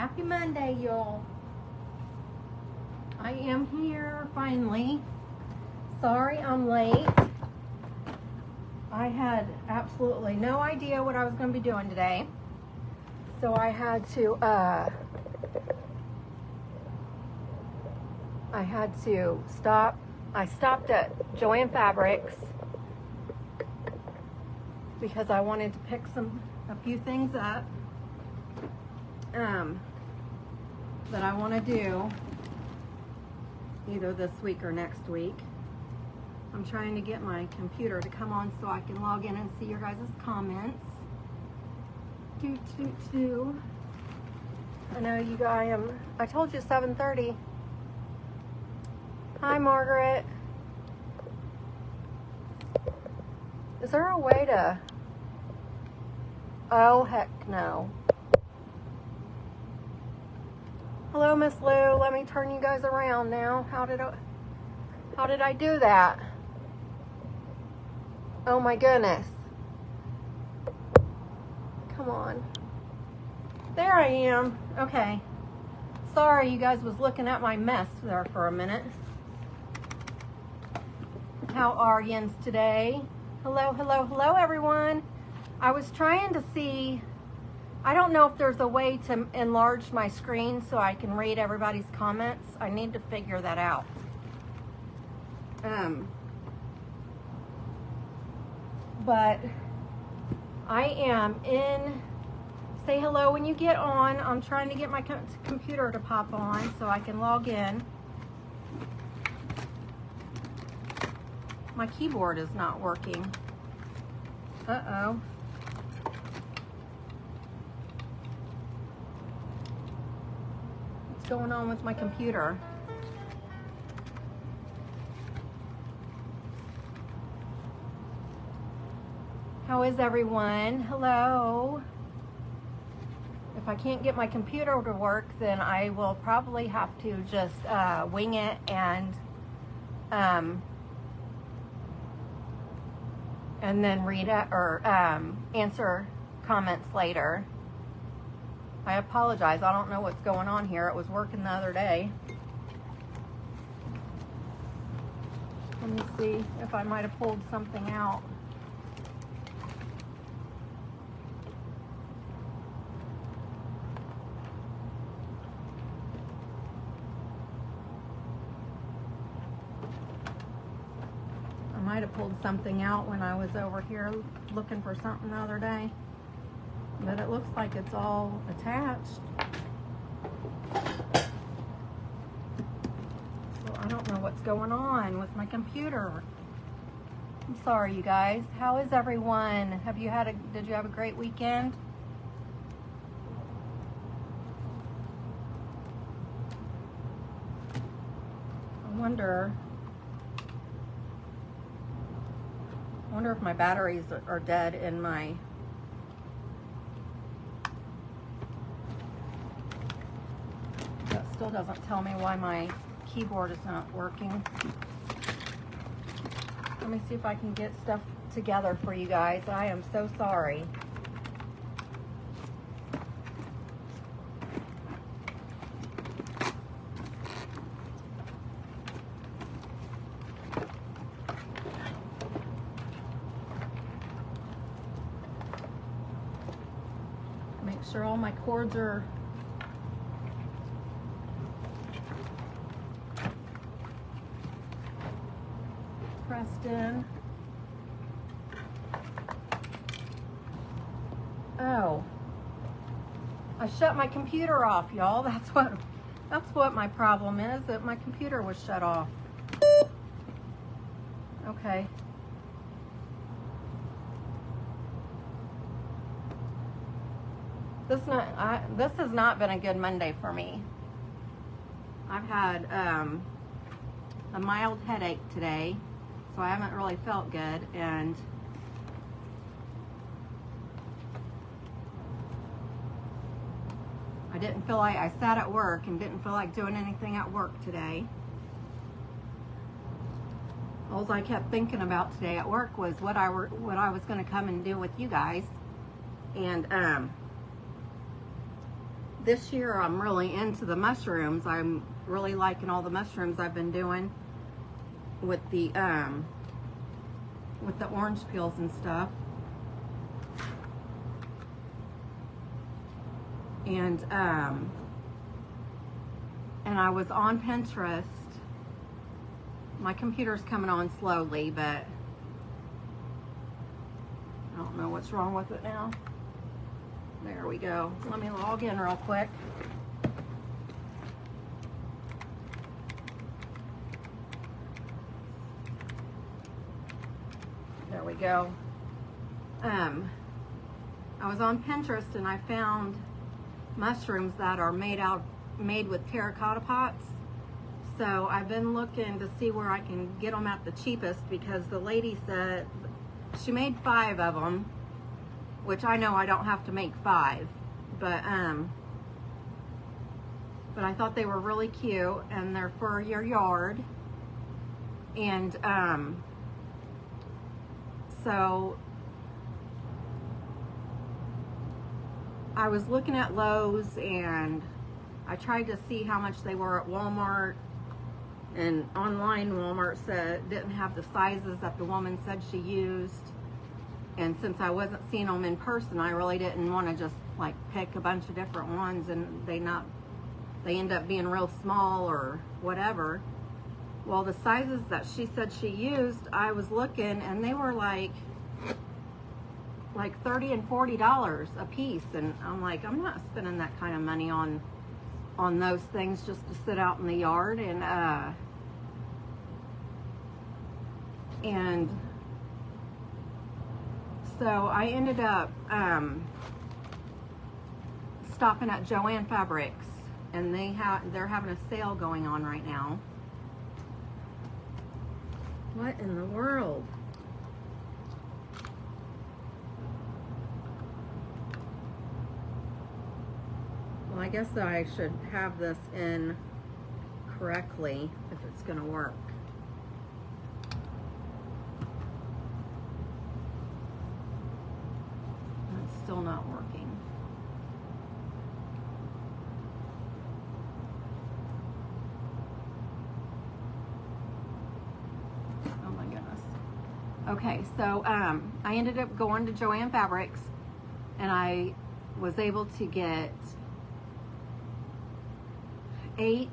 Happy Monday, y'all. I am here finally. Sorry I'm late. I had absolutely no idea what I was going to be doing today. So I had to stop. I stopped at Joann Fabrics because I wanted to pick a few things up that I want to do either this week or next week. I'm trying to get my computer to come on so I can log in and see your guys' comments. I know you guys, I told you 7:30. Hi, Margaret. Is there a way to, oh, heck no. Hello, Miss Lou. Let me turn you guys around now. How did I do that? Oh my goodness. Come on. There I am. Okay. Sorry, you guys was looking at my mess there for a minute. How are yins today? Hello, hello, hello, everyone. I was trying to see, I don't know if there's a way to enlarge my screen so I can read everybody's comments. I need to figure that out. But I am in, say hello when you get on. I'm trying to get my computer to pop on so I can log in. My keyboard is not working. Uh-oh. What's going on with my computer? How is everyone? Hello. If I can't get my computer to work, then I will probably have to just wing it and then read it or answer comments later. I apologize. I don't know what's going on here. It was working the other day. Let me see if I might have pulled something out. I might have pulled something out when I was over here looking for something the other day, but it looks like it's all attached. So I don't know what's going on with my computer. I'm sorry, you guys. How is everyone? Did you have a great weekend? I wonder if my batteries are dead in my... That still doesn't tell me why my keyboard is not working. Let me see if I can get stuff together for you guys. I am so sorry. Sure all my cords are pressed in. Oh, I shut my computer off, y'all. That's what my problem is, that my computer was shut off. Okay. This has not been a good Monday for me. I've had a mild headache today, so I haven't really felt good, and I sat at work and didn't feel like doing anything at work today. All I kept thinking about today at work was what I was going to come and do with you guys, and this year I'm really into the mushrooms. I'm really liking all the mushrooms I've been doing with the orange peels and stuff. And I was on Pinterest. My computer's coming on slowly, but I don't know what's wrong with it now. There we go. Let me log in real quick. There we go. I was on Pinterest and I found mushrooms that are made with terracotta pots. So I've been looking to see where I can get them at the cheapest, because the lady said she made 5 of them, which I know I don't have to make 5, but I thought they were really cute, and they're for your yard. And so I was looking at Lowe's, and I tried to see how much they were at Walmart, and online Walmart said didn't have the sizes that the woman said she used. And since I wasn't seeing them in person, I really didn't want to just like pick a bunch of different ones and they end up being real small or whatever. Well, the sizes that she said she used, I was looking, and they were like $30 and $40 a piece, and I'm like, I'm not spending that kind of money on those things just to sit out in the yard. And so I ended up stopping at Joann Fabrics, and they're having a sale going on right now. What in the world? Well, I guess that I should have this in correctly if it's going to work. It's still not working. Oh my goodness. Okay, so I ended up going to Joann Fabrics, and I was able to get 8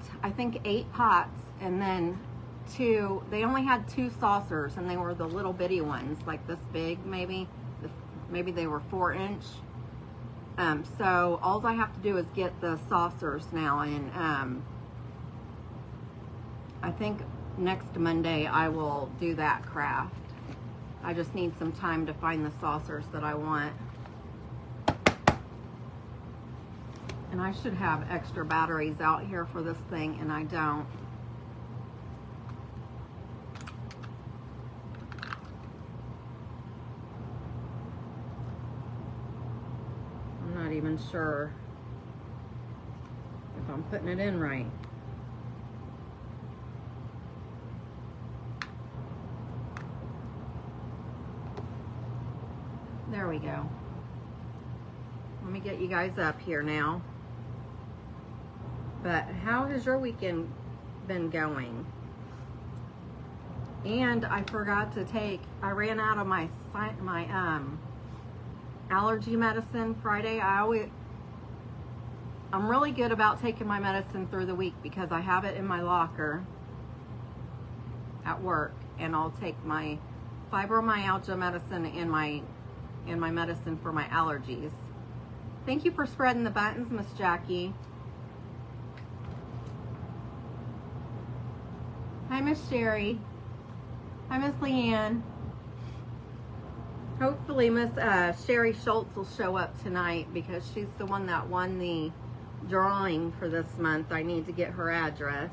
pots, and then 2, they only had 2 saucers, and they were the little bitty ones, like this big, maybe they were 4-inch. So all I have to do is get the saucers now, and I think next Monday I will do that craft. I just need some time to find the saucers that I want. And I should have extra batteries out here for this thing, and I don't. I'm not even sure if I'm putting it in right. There we go. Let me get you guys up here now. But how has your weekend been going? And I forgot to I ran out of my allergy medicine Friday. I'm really good about taking my medicine through the week because I have it in my locker at work, and I'll take my fibromyalgia medicine and my medicine for my allergies. Thank you for spreading the buttons, Miss Jackie. Hi, Miss Sherry. Hi, Miss Leanne. Hopefully, Miss Sherry Schultz will show up tonight because she's the one that won the drawing for this month. I need to get her address.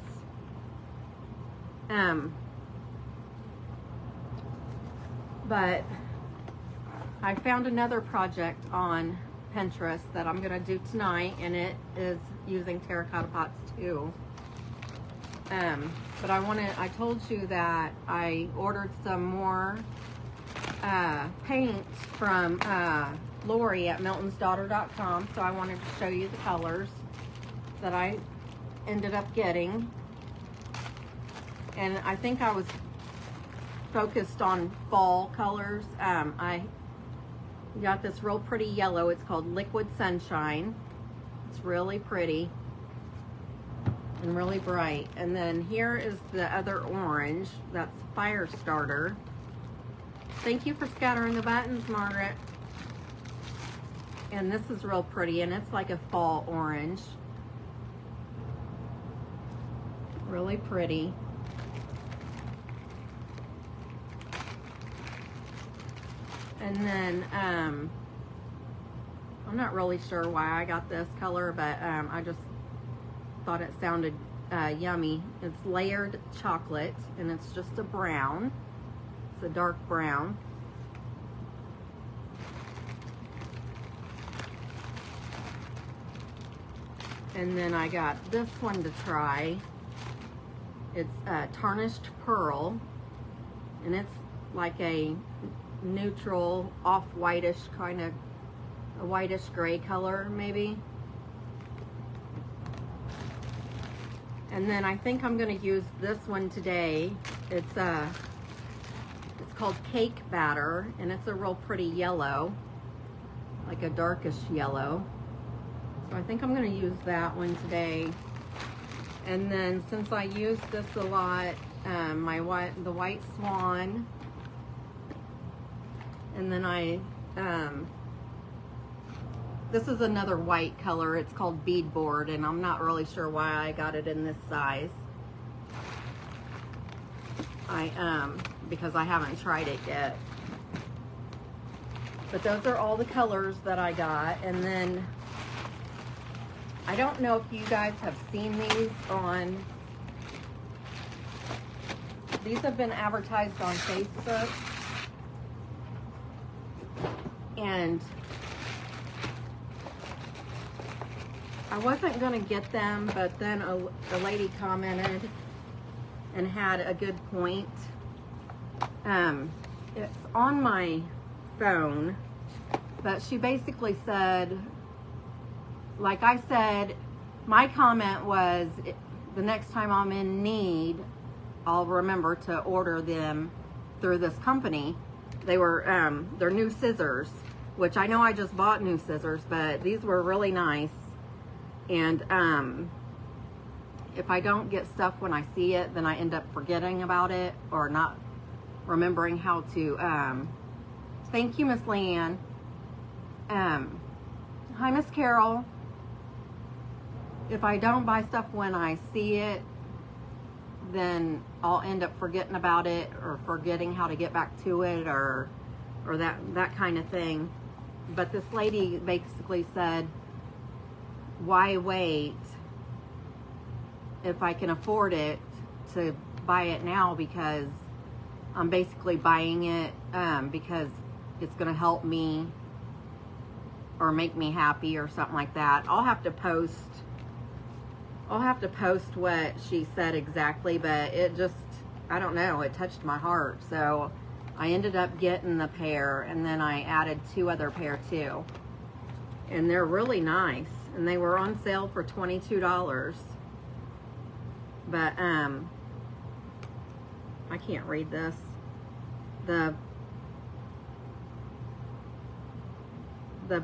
But I found another project on Pinterest that I'm gonna do tonight, and it is using terracotta pots too. But I told you that I ordered some more paint from Lori at miltonsdaughter.com, so I wanted to show you the colors that I ended up getting. And I think I was focused on fall colors. I got this real pretty yellow. It's called Liquid Sunshine. It's really pretty and really bright. And then here is the other orange. That's Fire Starter. Thank you for scattering the buttons, Margaret. And this is real pretty, and it's like a fall orange. Really pretty. And then, I'm not really sure why I got this color, but I just thought it sounded yummy. It's Layered Chocolate, and it's just a brown. It's a dark brown. And then I got this one to try. It's Tarnished Pearl, and it's like a neutral, off-whitish, kind of a whitish gray color, maybe. And then I think I'm going to use this one today. It's called Cake Batter, and it's a real pretty yellow, like a darkish yellow. So I think I'm going to use that one today. And then since I use this a lot, the White Swan, and then this is another white color. It's called Beadboard, and I'm not really sure why I got it in this size. Because I haven't tried it yet. But those are all the colors that I got. And then I don't know if you guys have seen these on, these have been advertised on Facebook. And I wasn't going to get them, but then a lady commented and had a good point. It's on my phone, but she basically said, like I said, my comment was, the next time I'm in need, I'll remember to order them through this company. They were, they're new scissors, which I know I just bought new scissors, but these were really nice. And if I don't get stuff when I see it, then I end up forgetting about it or not remembering how to, thank you, Miss Leanne. Hi, Miss Carol. If I don't buy stuff when I see it, then I'll end up forgetting about it or forgetting how to get back to it or that kind of thing. But this lady basically said, why wait if I can afford it to buy it now, because I'm basically buying it because it's going to help me or make me happy or something like that. I'll have to post what she said exactly, but it just, I don't know, it touched my heart. So I ended up getting the pair, and then I added 2 other pair too. And they're really nice, and they were on sale for $22. But I can't read this. The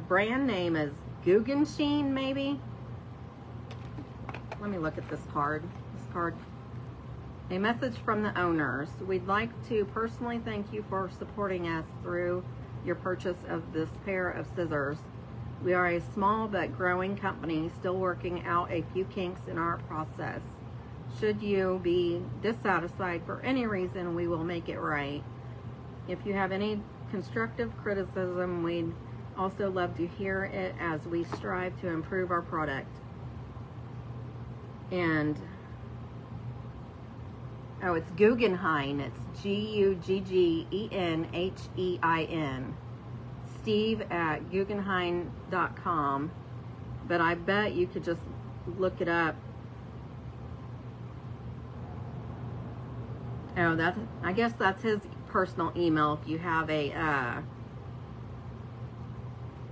brand name is Guggenheim, maybe. Let me look at this card. This card. A message from the owners. We'd like to personally thank you for supporting us through your purchase of this pair of scissors. We are a small but growing company, still working out a few kinks in our process. Should you be dissatisfied for any reason, we will make it right. If you have any constructive criticism, we'd also love to hear it as we strive to improve our product. And oh, it's Guggenheim. It's Guggenheim. Steve at Guggenheim.com. But I bet you could just look it up. Oh, I guess that's his personal email if you have a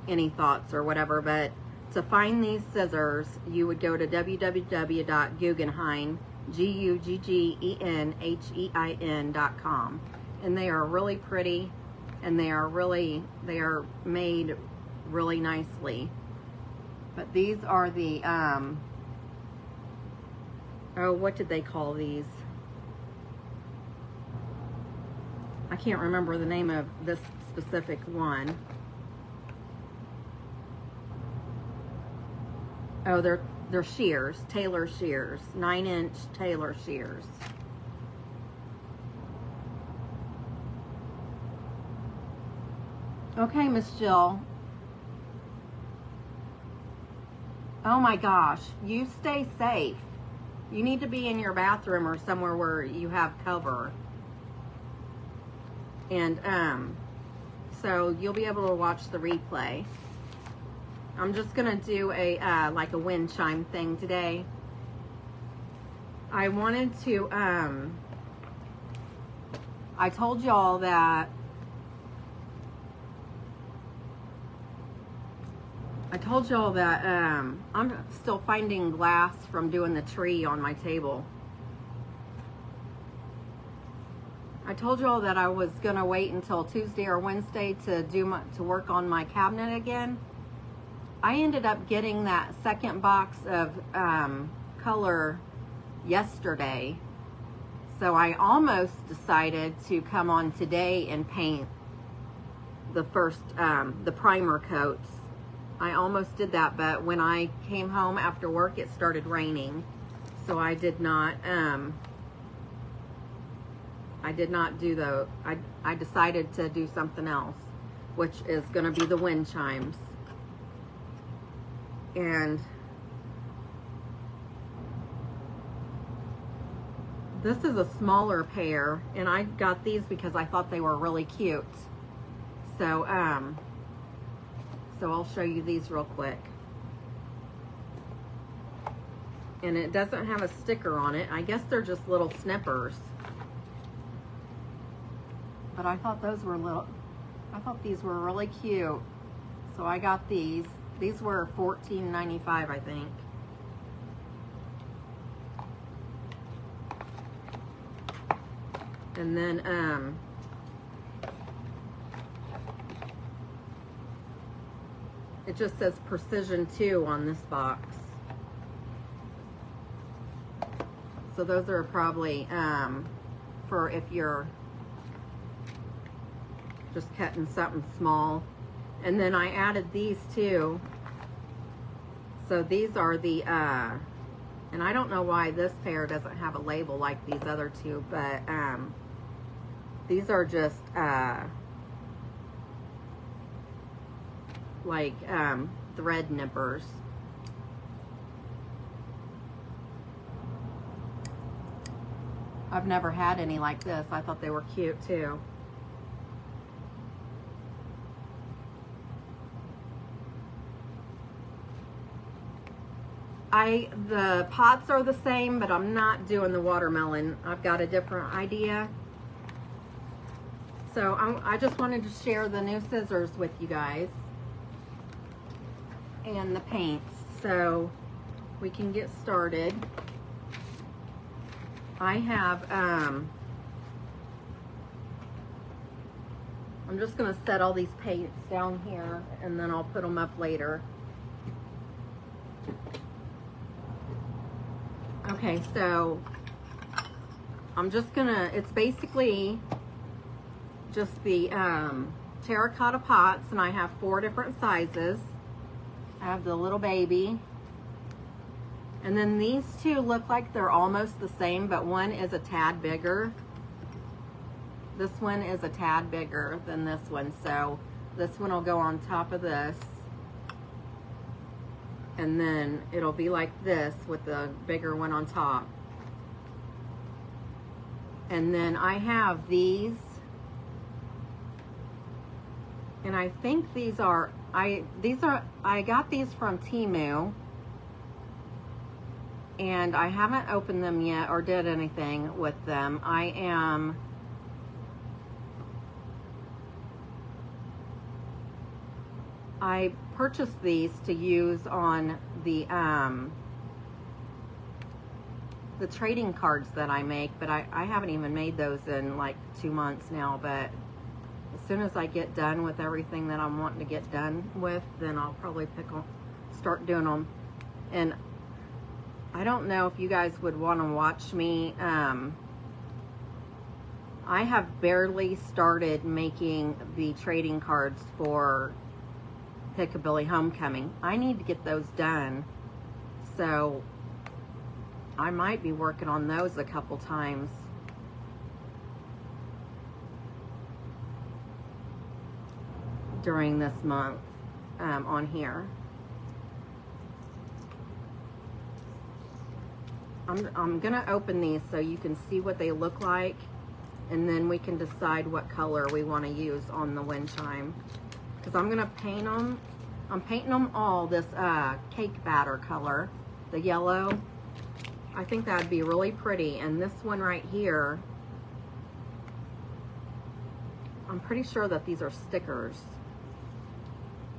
any thoughts or whatever, but to find these scissors, you would go to www.guggenheim, GUGGENHEIN.com, and they are really pretty, and they are made really nicely. But these are the oh, what did they call these? I can't remember the name of this specific one. Oh, they're shears, tailor shears, 9-inch tailor shears. Okay, Miss Jill. Oh my gosh, you stay safe. You need to be in your bathroom or somewhere where you have cover. And so you'll be able to watch the replay. I'm just gonna do a like a wind chime thing today. I wanted to I told y'all that I'm still finding glass from doing the tree on my table. I told y'all that I was gonna wait until Tuesday or Wednesday to work on my cabinet again. I ended up getting that second box of color yesterday, so I almost decided to come on today and paint the first the primer coats. I almost did that, but when I came home after work, it started raining, so I did not do the, I decided to do something else, which is gonna be the wind chimes. And this is a smaller pair, and I got these because I thought they were really cute. So, so I'll show you these real quick. And it doesn't have a sticker on it. I guess they're just little snippers. But I thought those were I thought these were really cute. So I got these. These were $14.95, I think. And then it just says Precision 2 on this box. So those are probably for if you're just cutting something small. And then I added these too. So these are the, and I don't know why this pair doesn't have a label like these other two, but these are just like thread nippers. I've never had any like this. I thought they were cute too. The pots are the same, but I'm not doing the watermelon. I've got a different idea. So I just wanted to share the new scissors with you guys and the paints, so we can get started. I have I'm just gonna set all these paints down here, and then I'll put them up later. Okay, so I'm just gonna, it's basically just the terracotta pots, and I have 4 different sizes. I have the little baby, and then these two look like they're almost the same, but one is a tad bigger. This one is a tad bigger than this one, so this one will go on top of this. And then it'll be like this with the bigger one on top. And then I have these. And I think these are, I got these from Temu. And I haven't opened them yet or did anything with them. I purchased these to use on the trading cards that I make, but I haven't even made those in like 2 months now. But as soon as I get done with everything that I'm wanting to get done with, then I'll probably start doing them. And I don't know if you guys would want to watch me. I have barely started making the trading cards for Pickabilly Homecoming. I need to get those done, so I might be working on those a couple times. During this month on here. I'm gonna open these so you can see what they look like, and then we can decide what color we want to use on the wind chime. Because I'm gonna paint them. I'm painting them all this cake batter color, the yellow. I think that'd be really pretty. And this one right here, I'm pretty sure that these are stickers.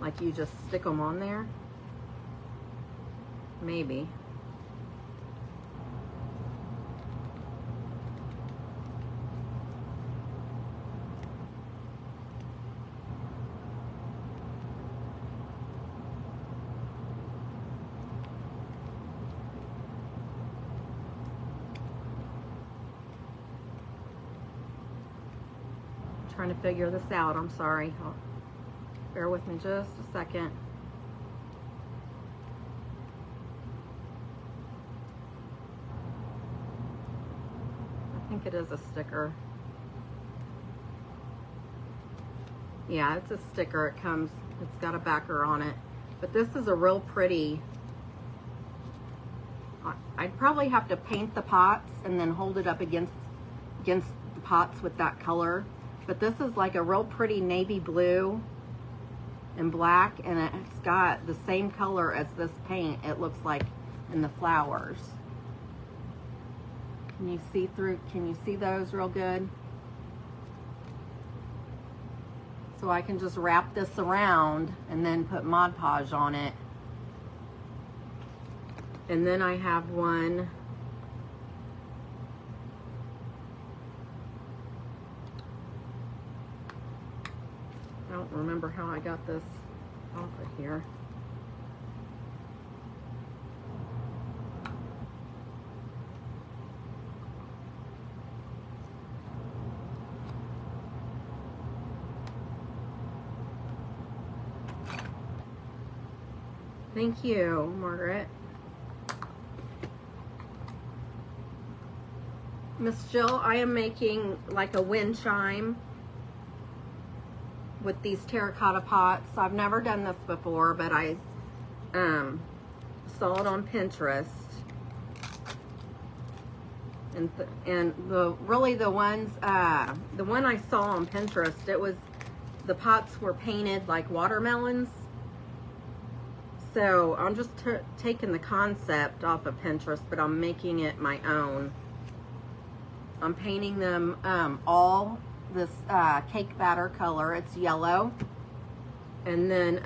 Like you just stick them on there. Maybe. Trying to figure this out. I'm sorry. Bear with me just a second. I think it is a sticker. Yeah, it's a sticker. It's got a backer on it. But this is a real pretty. I'd probably have to paint the pots and then hold it up against the pots with that color. But this is like a real pretty navy blue and black, and it's got the same color as this paint, it looks like, in the flowers. Can you see those real good? So I can just wrap this around and then put Mod Podge on it. And then I have one. I don't remember how I got this off of here. Thank you, Margaret. Miss Jill, I am making like a wind chime with these terracotta pots. I've never done this before, but I saw it on Pinterest. And the one I saw on Pinterest, the pots were painted like watermelons. So I'm just taking the concept off of Pinterest, but I'm making it my own. I'm painting them all this cake batter color. It's yellow. And then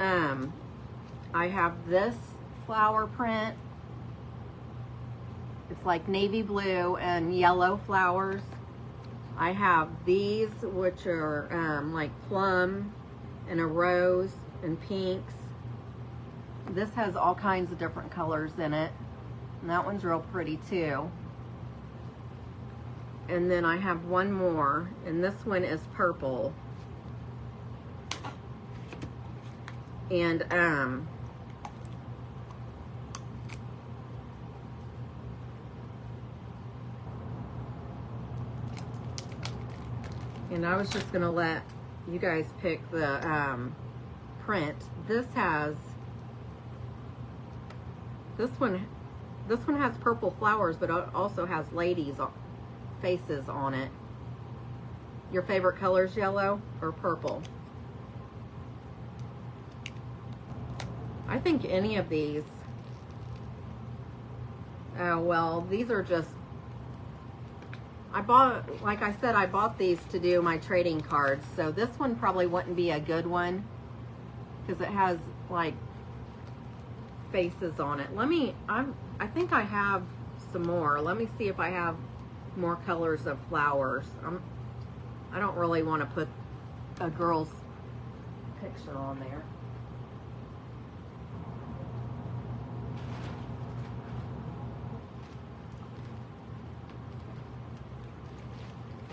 I have this flower print. It's like navy blue and yellow flowers. I have these, which are like plum and a rose and pinks. This has all kinds of different colors in it. And that one's real pretty too. And then I have one more, and this one is purple. And I was just gonna let you guys pick the print. This one has purple flowers, but it also has ladies faces on it. Your favorite colors, yellow or purple? I think any of these. Oh, well, these are just, like I said, I bought these to do my trading cards, so this one probably wouldn't be a good one. because it has like faces on it. I think I have some more. Let me see if I have more colors of flowers. I don't really want to put a girl's picture on there.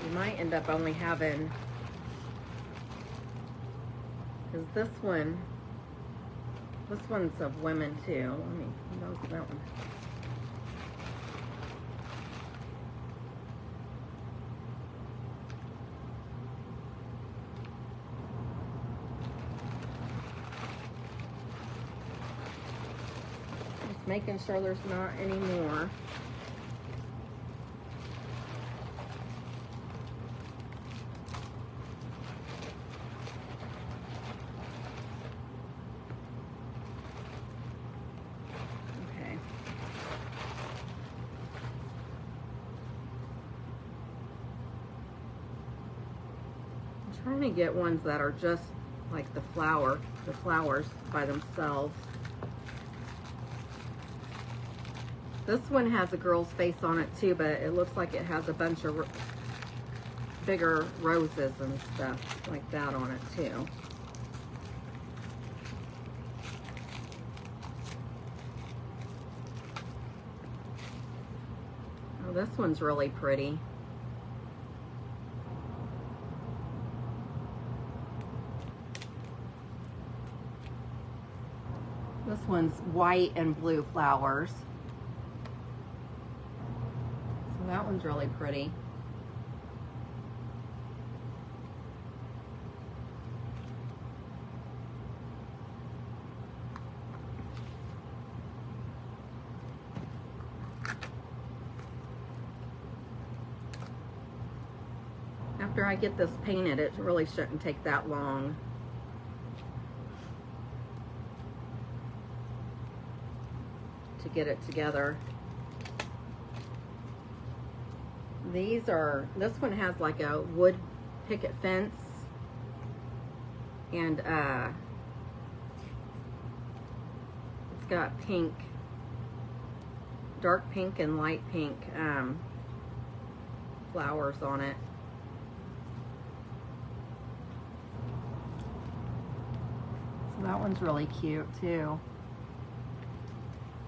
You might end up only having, because this one's of women too. Let me notice that one. Just making sure there's not any more. Trying to get ones that are just like the flowers by themselves. This one has a girl's face on it too, but it looks like it has a bunch of bigger roses and stuff like that on it too. Oh, this one's really pretty. This one's white and blue flowers. So that one's really pretty. After I get this painted, it really shouldn't take that long. To get it together. This one has like a wood picket fence, and it's got pink, dark pink and light pink flowers on it. So that one's really cute too.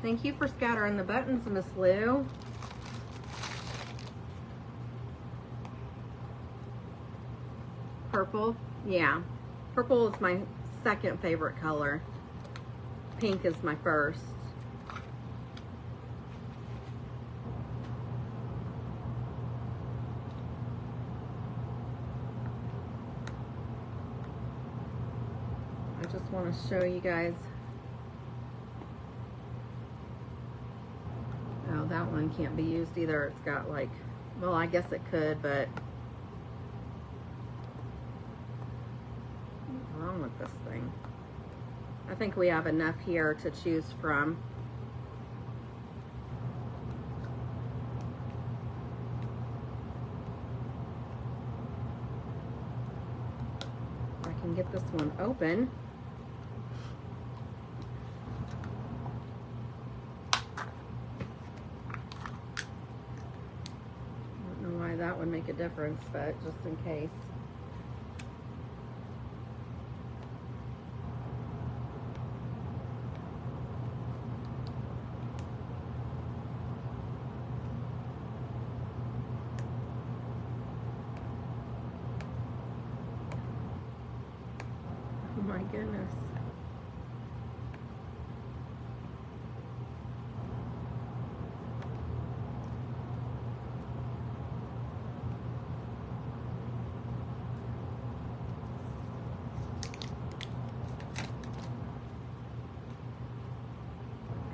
Thank you for scattering the buttons, Miss Lou. Purple, yeah. Purple is my second favorite color. Pink is my first. I just want to show you guys. Oh, that one can't be used either. It's got like, well, I guess it could, but what's wrong with this thing? I think we have enough here to choose from. I can get this one open. That would make a difference, but just in case. Oh my goodness.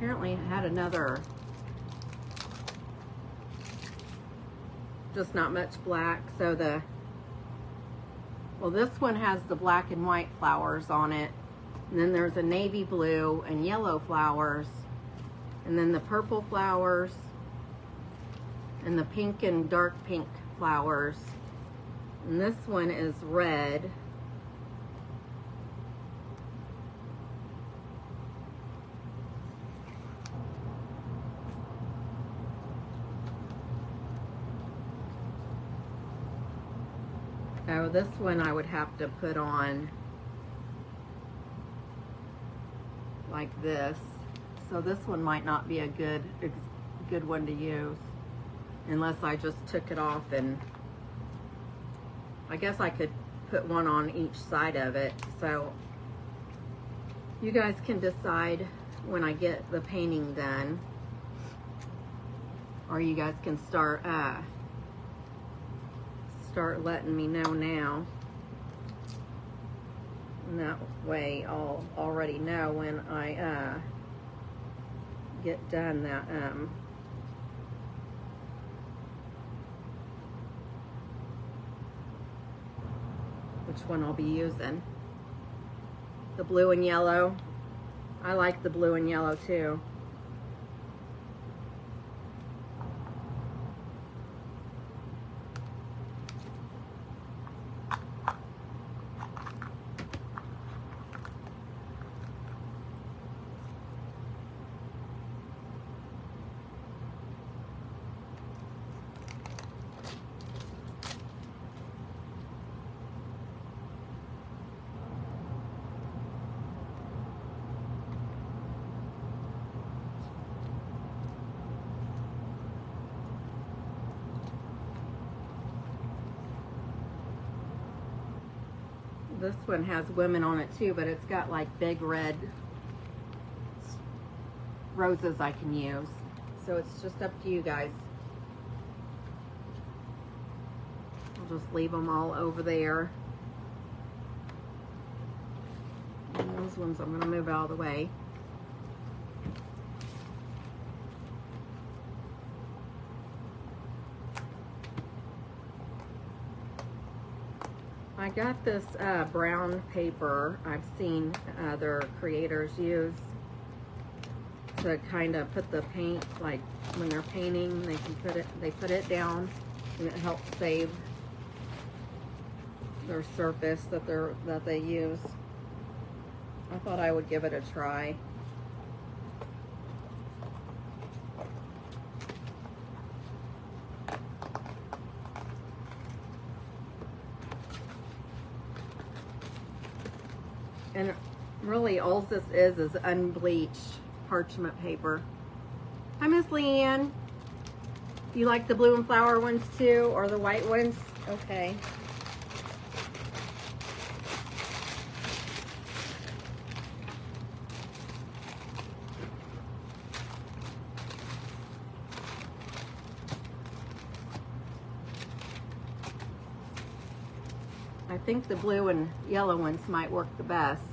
Apparently it had another, just not much black. So well, this one has the black and white flowers on it. And then there's a navy blue and yellow flowers. And then the purple flowers. And the pink and dark pink flowers. And this one is red. Oh, this one I would have to put on like this. So this one might not be a good one to use unless I just took it off, and I guess I could put one on each side of it. So you guys can decide when I get the painting done, or you guys can start letting me know now, and that way I'll already know when I get done that which one I'll be using. The blue and yellow. I like the blue and yellow too. This one has women on it too, but it's got like big red roses I can use. So it's just up to you guys. I'll just leave them all over there. And those ones I'm going to move out of the way. I got this brown paper I've seen other creators use to kind of put the paint, like when they're painting, they put it down, and it helps save their surface that they use. I thought I would give it a try. And really all this is unbleached parchment paper. Hi, Miss Leanne. You like the blue and flower ones too, or the white ones? Okay. I think the blue and yellow ones might work the best.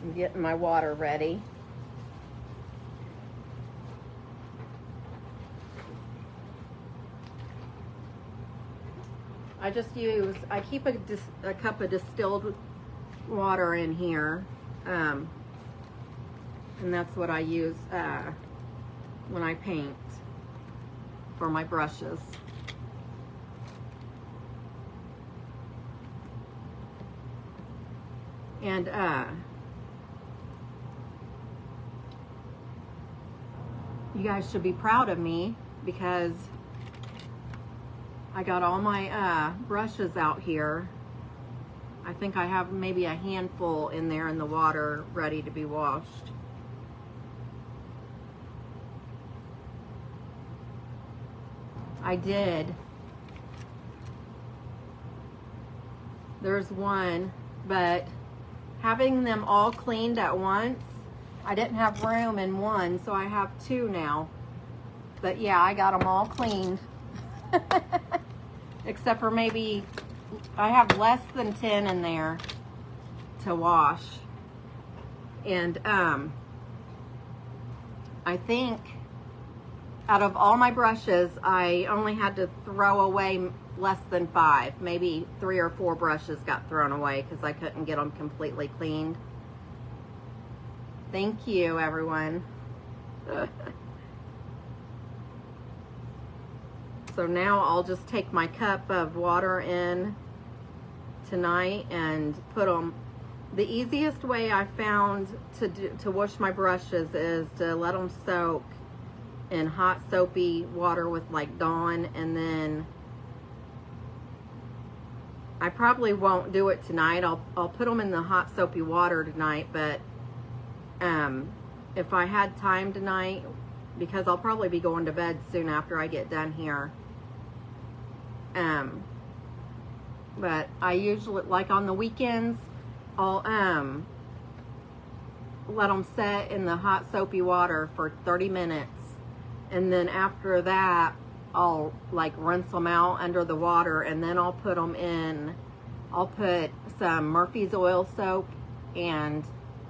I'm getting my water ready. I keep a cup of distilled water in here. And that's what I use when I paint for my brushes. And you guys should be proud of me because I got all my brushes out here. I think I have maybe a handful in there in the water ready to be washed. I did. There's one, but having them all cleaned at once, I didn't have room in one, so I have two now. But yeah, I got them all cleaned. Except for maybe I have less than 10 in there to wash. And I think out of all my brushes, I only had to throw away less than 5. Maybe 3 or 4 brushes got thrown away because I couldn't get them completely cleaned. Thank you, everyone. So now I'll just take my cup of water in tonight and put them The easiest way I found to wash my brushes is to let them soak in hot soapy water with like Dawn, and then I probably won't do it tonight. I'll put them in the hot soapy water tonight, but if I had time tonight, because I'll probably be going to bed soon after I get done here. But I usually, like on the weekends, I'll let them set in the hot soapy water for 30 minutes. And then after that, I'll like rinse them out under the water, and then I'll put them in, I'll put some Murphy's oil soap and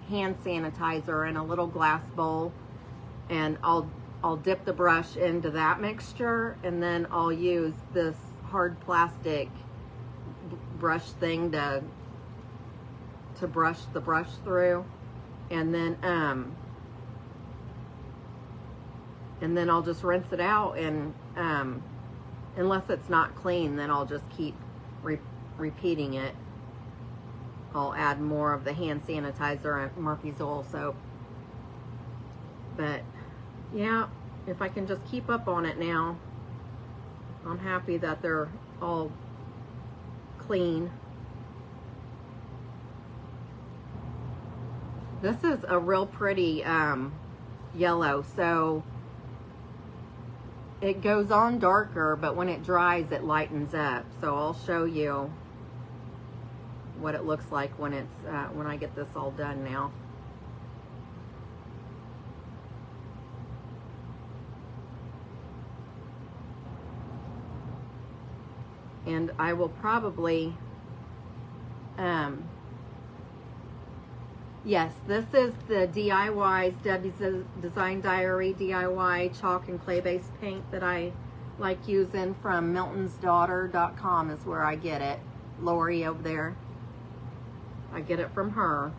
hand sanitizer in a little glass bowl, and I'll dip the brush into that mixture, and then I'll use this hard plastic brush thing to brush the brush through, and then I'll just rinse it out, and unless it's not clean, then I'll just keep repeating it. I'll add more of the hand sanitizer and Murphy's oil soap. But yeah, if I can just keep up on it now, I'm happy that they're all clean. This is a real pretty yellow, so it goes on darker, but when it dries, it lightens up. So I'll show you what it looks like when it's when I get this all done now. And I will probably, yes, this is the DIY's Debbie's Design Diary DIY chalk and clay-based paint that I like using from miltonsdaughter.com is where I get it. Lori over there. I get it from her.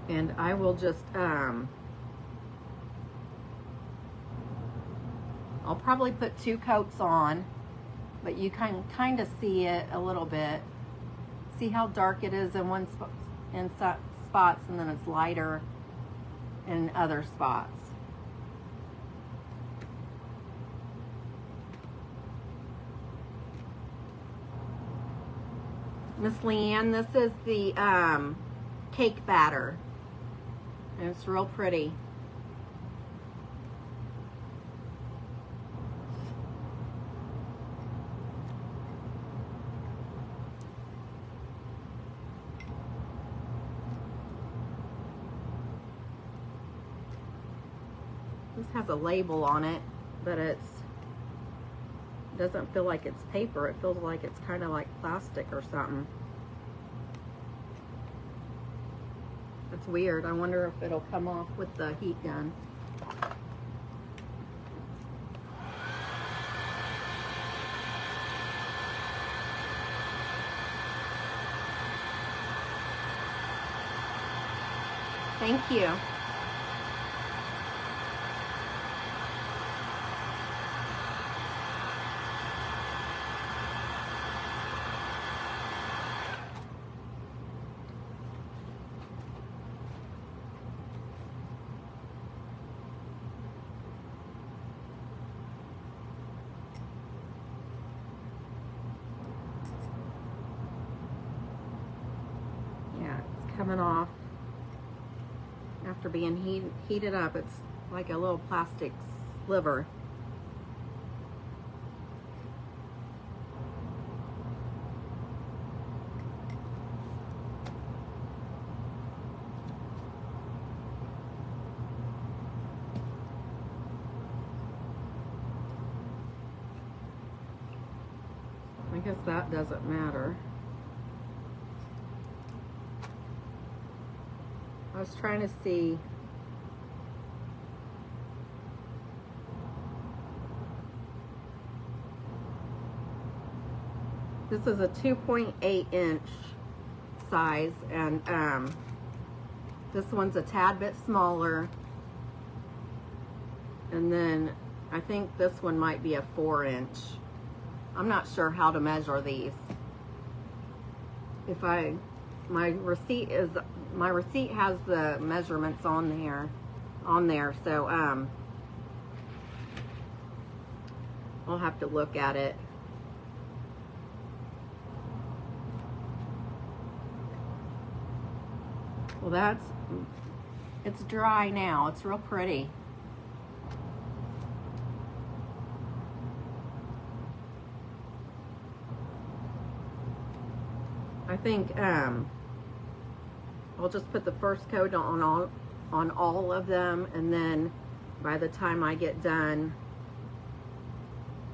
And I will just, I'll probably put 2 coats on, but you can kind of see it a little bit. See how dark it is in one spots, and then it's lighter in other spots. Miss Leanne, this is the cake batter. And it's real pretty. This has a label on it, but it doesn't feel like it's paper. It feels like it's kind of like plastic or something. It's weird. I wonder if it'll come off with the heat gun. Thank you. Coming off after being heated up. It's like a little plastic sliver. I guess that doesn't matter. I was trying to see. This is a 2.8 inch size, and this one's a tad bit smaller. And then I think this one might be a 4 inch. I'm not sure how to measure these. My receipt has the measurements on there, so I'll have to look at it. Well, it's dry now. It's real pretty. I think I'll just put the first coat on all of them, and then by the time I get done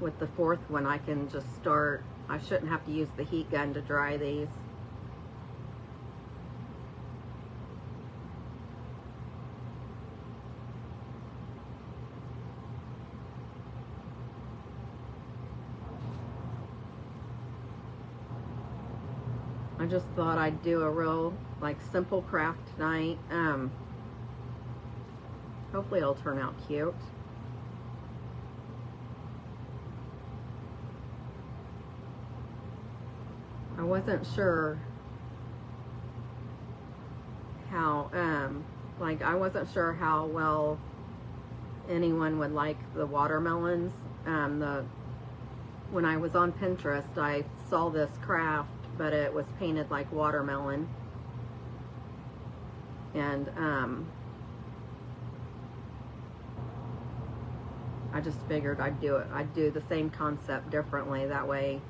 with the fourth one, I can just start. I shouldn't have to use the heat gun to dry these. I just thought I'd do a real simple craft tonight. Hopefully it'll turn out cute. I wasn't sure how I wasn't sure how well anyone would like the watermelons. When I was on Pinterest, I saw this craft, but it was painted like watermelon, and I just figured I'd do the same concept differently. That way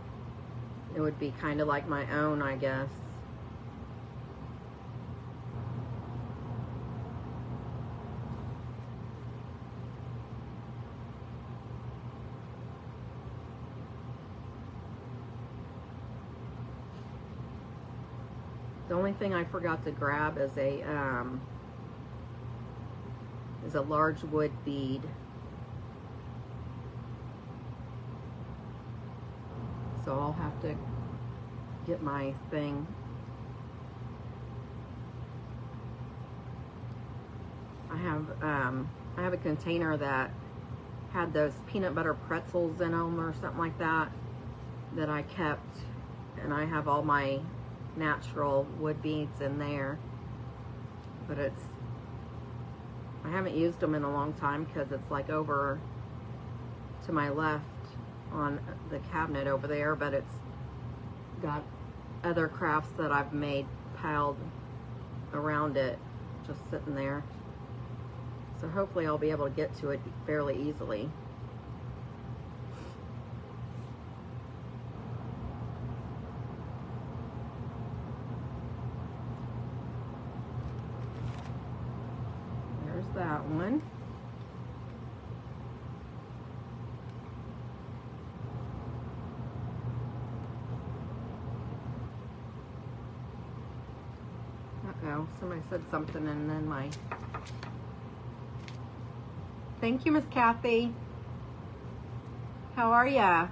it would be kind of like my own, I guess. The only thing I forgot to grab is a large wood bead. So I'll have to get my thing. I have a container that had those peanut butter pretzels in them or something like that I kept, and I have all my natural wood beads in there, but I haven't used them in a long time because it's over to my left on the cabinet over there, but it's got other crafts that I've made piled around it, just sitting there. So hopefully I'll be able to get to it fairly easily. That one. Uh-oh, somebody said something and then Thank you, Miss Kathy. How are ya?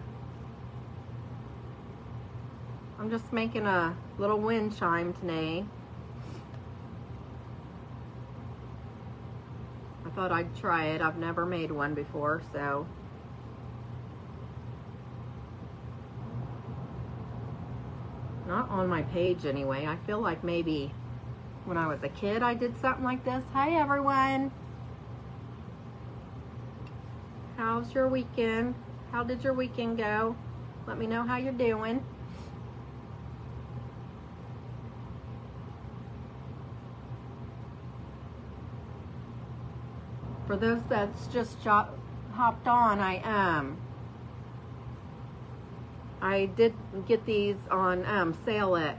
I'm just making a little wind chime today. Thought I'd try it. I've never made one before, so not on my page anyway. I feel like maybe when I was a kid I did something like this. Hi everyone. How's your weekend? How did your weekend go? Let me know how you're doing. For those that's just hopped on, I did get these on sale at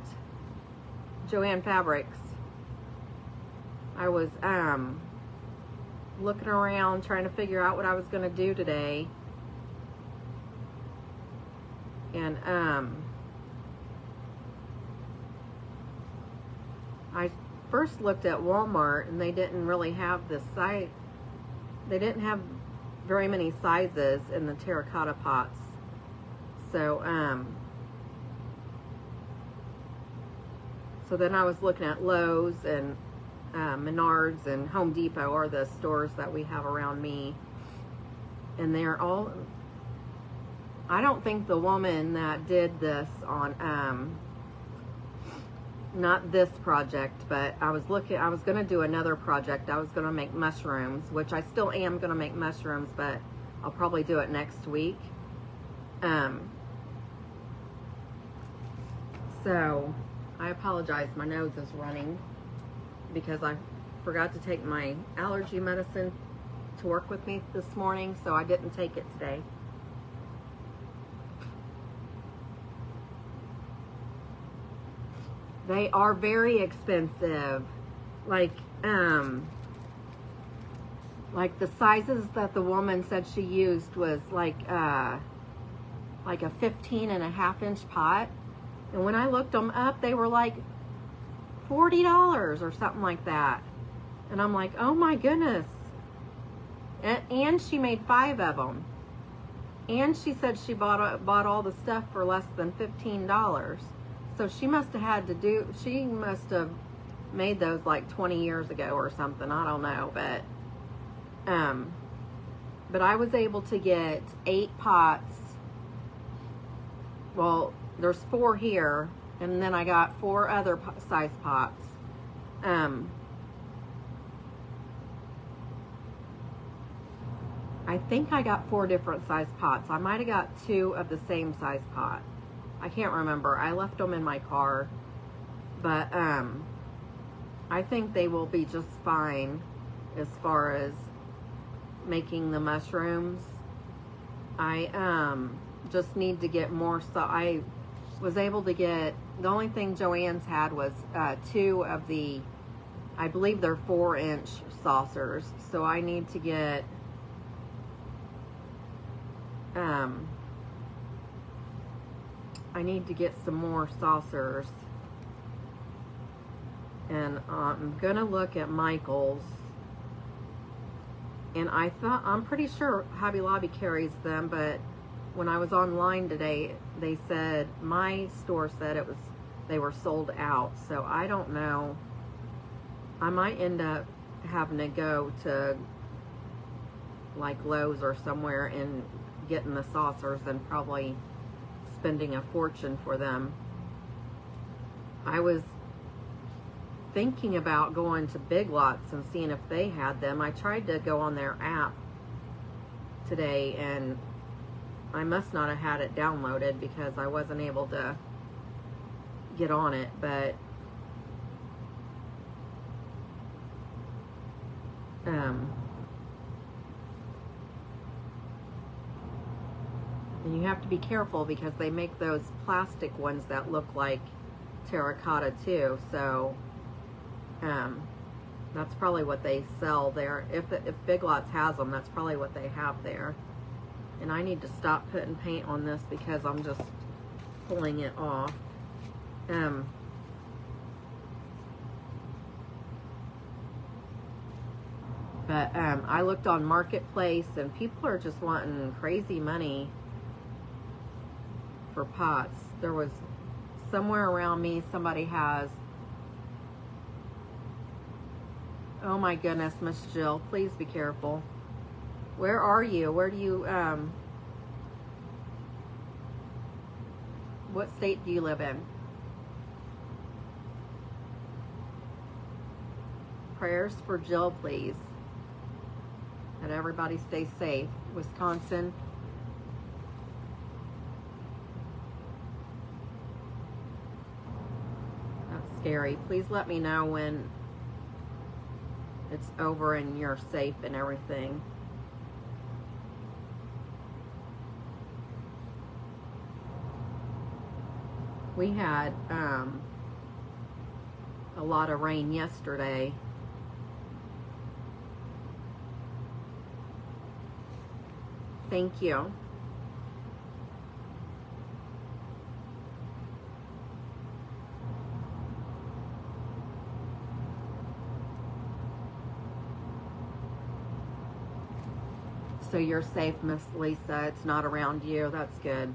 Joann Fabrics. I was looking around trying to figure out what I was going to do today, and I first looked at Walmart, and they didn't really have this size. They didn't have very many sizes in the terracotta pots. So So then I was looking at Lowe's and Menards and Home Depot are the stores that we have around me. And they're all, I don't think the woman that did this on, not this project, but I was going to do another project. I was going to make mushrooms, which I still am going to make mushrooms, but I'll probably do it next week. So I apologize, my nose is running because I forgot to take my allergy medicine to work with me this morning, so I didn't take it today. They are very expensive. Like the sizes that the woman said she used was like a 15.5-inch pot. And when I looked them up, they were like $40 or something like that. And I'm like, oh my goodness. And she made 5 of them. And she said she bought all the stuff for less than $15. So she must have made those like 20 years ago or something. I don't know, but I was able to get 8 pots. Well, there's 4 here, and then I got 4 other size pots. I think I got 4 different size pots. I might have got 2 of the same size pot. I can't remember. I left them in my car. But I think they will be just fine as far as making the mushrooms. I just need to get more. So I was able to get, the only thing Joann's had was 2 of the, I believe they're 4-inch saucers. So I need to get some more saucers, and I'm gonna look at Michael's, and I'm pretty sure Hobby Lobby carries them, but when I was online today, they said, my store said they were sold out, so I don't know. I might end up having to go to like Lowe's or somewhere and getting the saucers and probably spending a fortune for them. I was thinking about going to Big Lots and seeing if they had them. I tried to go on their app today, and I must not have had it downloaded because I wasn't able to get on it, but and you have to be careful because they make those plastic ones that look like terracotta too, so that's probably what they sell there. If Big Lots has them, that's probably what they have there. And I need to stop putting paint on this because I'm just pulling it off. But I looked on Marketplace, and people are just wanting crazy money for pots. There was somewhere around me, somebody has, oh my goodness, Miss Jill, please be careful. Where are you? Where do you, what state do you live in? Prayers for Jill, please. That everybody stay safe. Wisconsin. That's scary. Please let me know when it's over and you're safe and everything. We had a lot of rain yesterday. Thank you. So you're safe, Miss Lisa. It's not around you. That's good.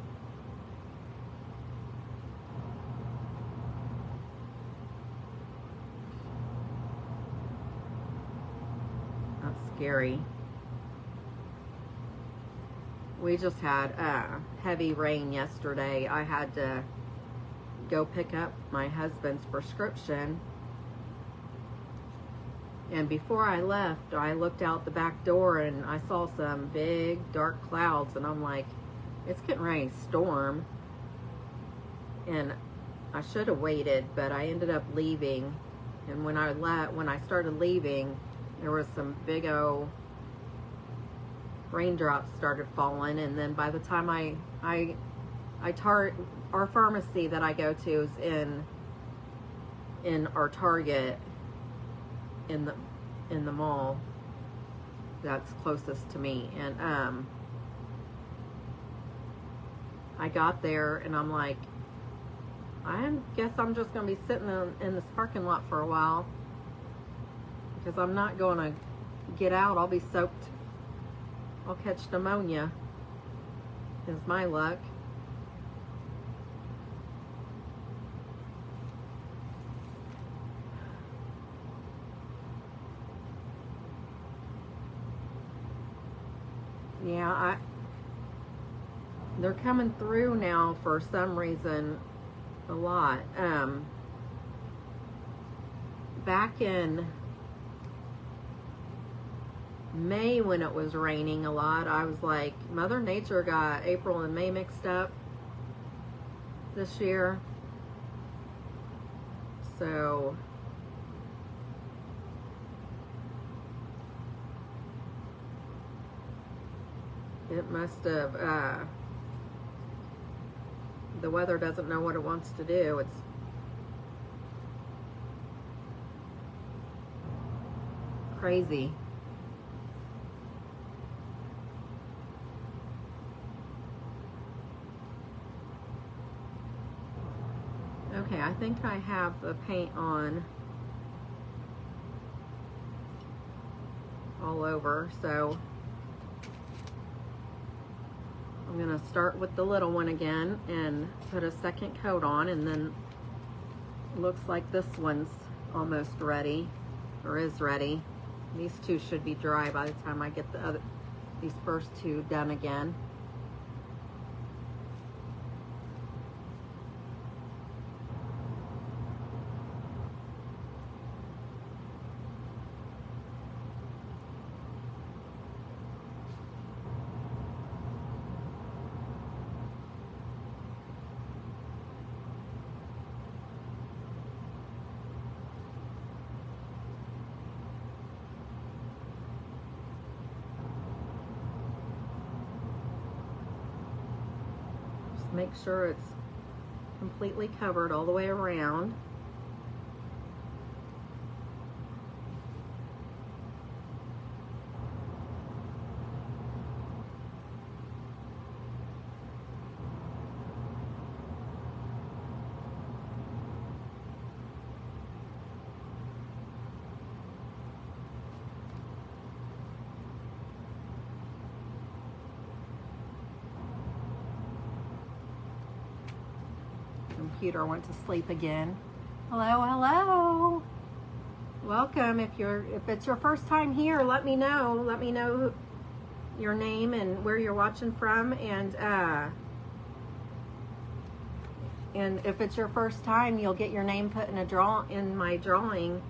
scary. We just had heavy rain yesterday. I had to go pick up my husband's prescription. And before I left, I looked out the back door and I saw some big dark clouds, and I'm like, it's getting ready to storm. And I should have waited, but I ended up leaving. And when I started leaving, there was some big old raindrops started falling. And then by the time our pharmacy that I go to is in our Target in the mall that's closest to me. And I got there and I'm like, I guess I'm just gonna be sitting in this parking lot for a while, because I'm not gonna get out. I'll be soaked. I'll catch pneumonia, is my luck. Yeah, they're coming through now for some reason a lot. Back in May when it was raining a lot, I was like, Mother Nature got April and May mixed up this year. So it must have, the weather doesn't know what it wants to do. It's crazy. Okay, I think I have the paint on all over, so I'm gonna start with the little one again and put a second coat on, and then it looks like this one's almost ready, or is ready. These two should be dry by the time I get these first two done again. Make sure it's completely covered all the way around. Computer went to sleep again. Hello, hello. Welcome. If it's your first time here, let me know. Let me know your name and where you're watching from, and if it's your first time, you'll get your name put in my drawing,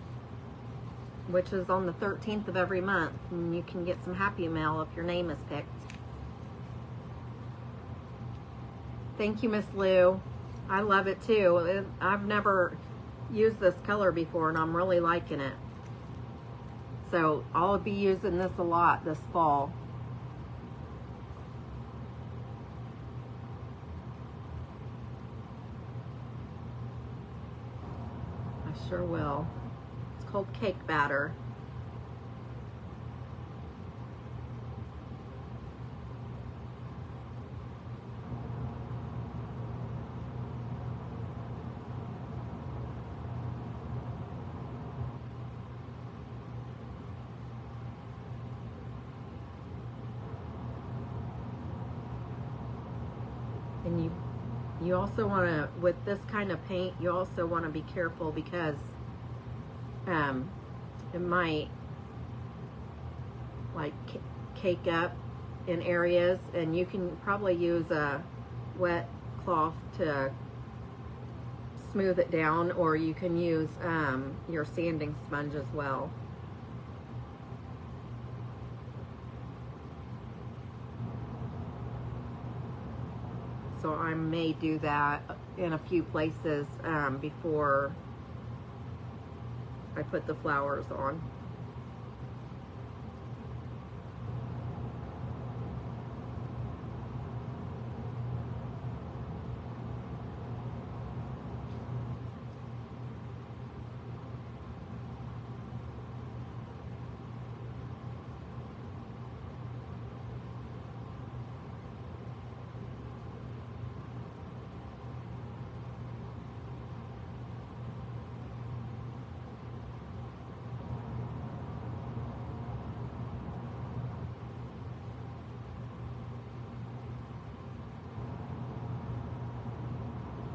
which is on the 13th of every month, and you can get some happy mail if your name is picked. Thank you, Miss Lou. I love it too. I've never used this color before, and I'm really liking it. So I'll be using this a lot this fall. I sure will. It's called cake batter. And you also want to, with this kind of paint, you also want to be careful, because it might like cake up in areas, and you can probably use a wet cloth to smooth it down, or you can use your sanding sponge as well. So I may do that in a few places before I put the flowers on.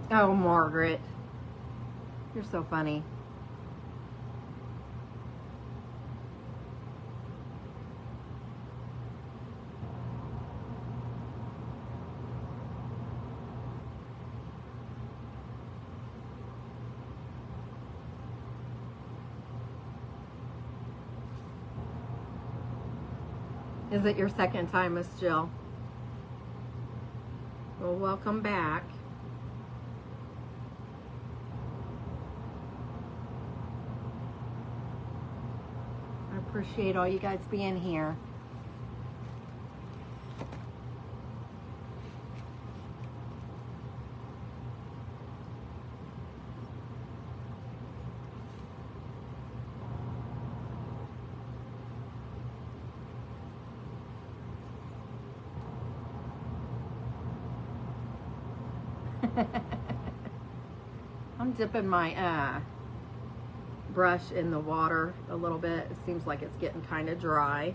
Oh, Margaret, you're so funny. Is it your second time, Miss Jill? Well, welcome back. I appreciate all you guys being here. I'm dipping my brush in the water a little bit. It seems like it's getting kind of dry.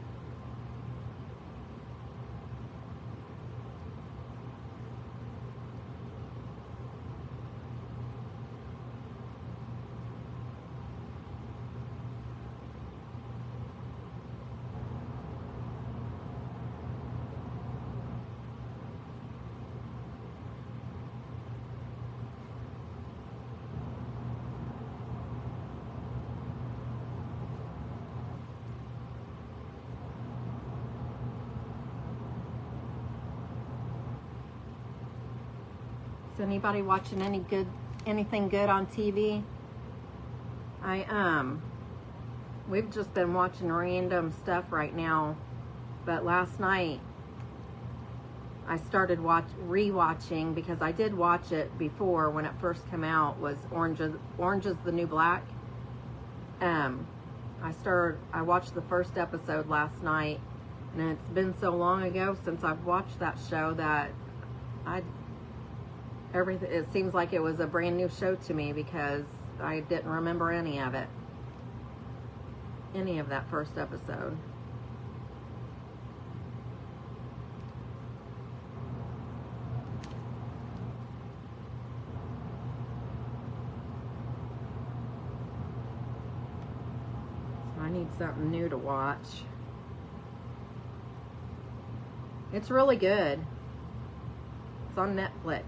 Is anybody watching anything good on TV? We've just been watching random stuff right now, but last night I started rewatching, because I did watch it before when it first came out, was Orange is the New Black. I watched the first episode last night, and it's been so long ago since I've watched that show that it seems like it was a brand new show to me, because I didn't remember any of it. Any of that first episode. So I need something new to watch. It's really good. It's on Netflix.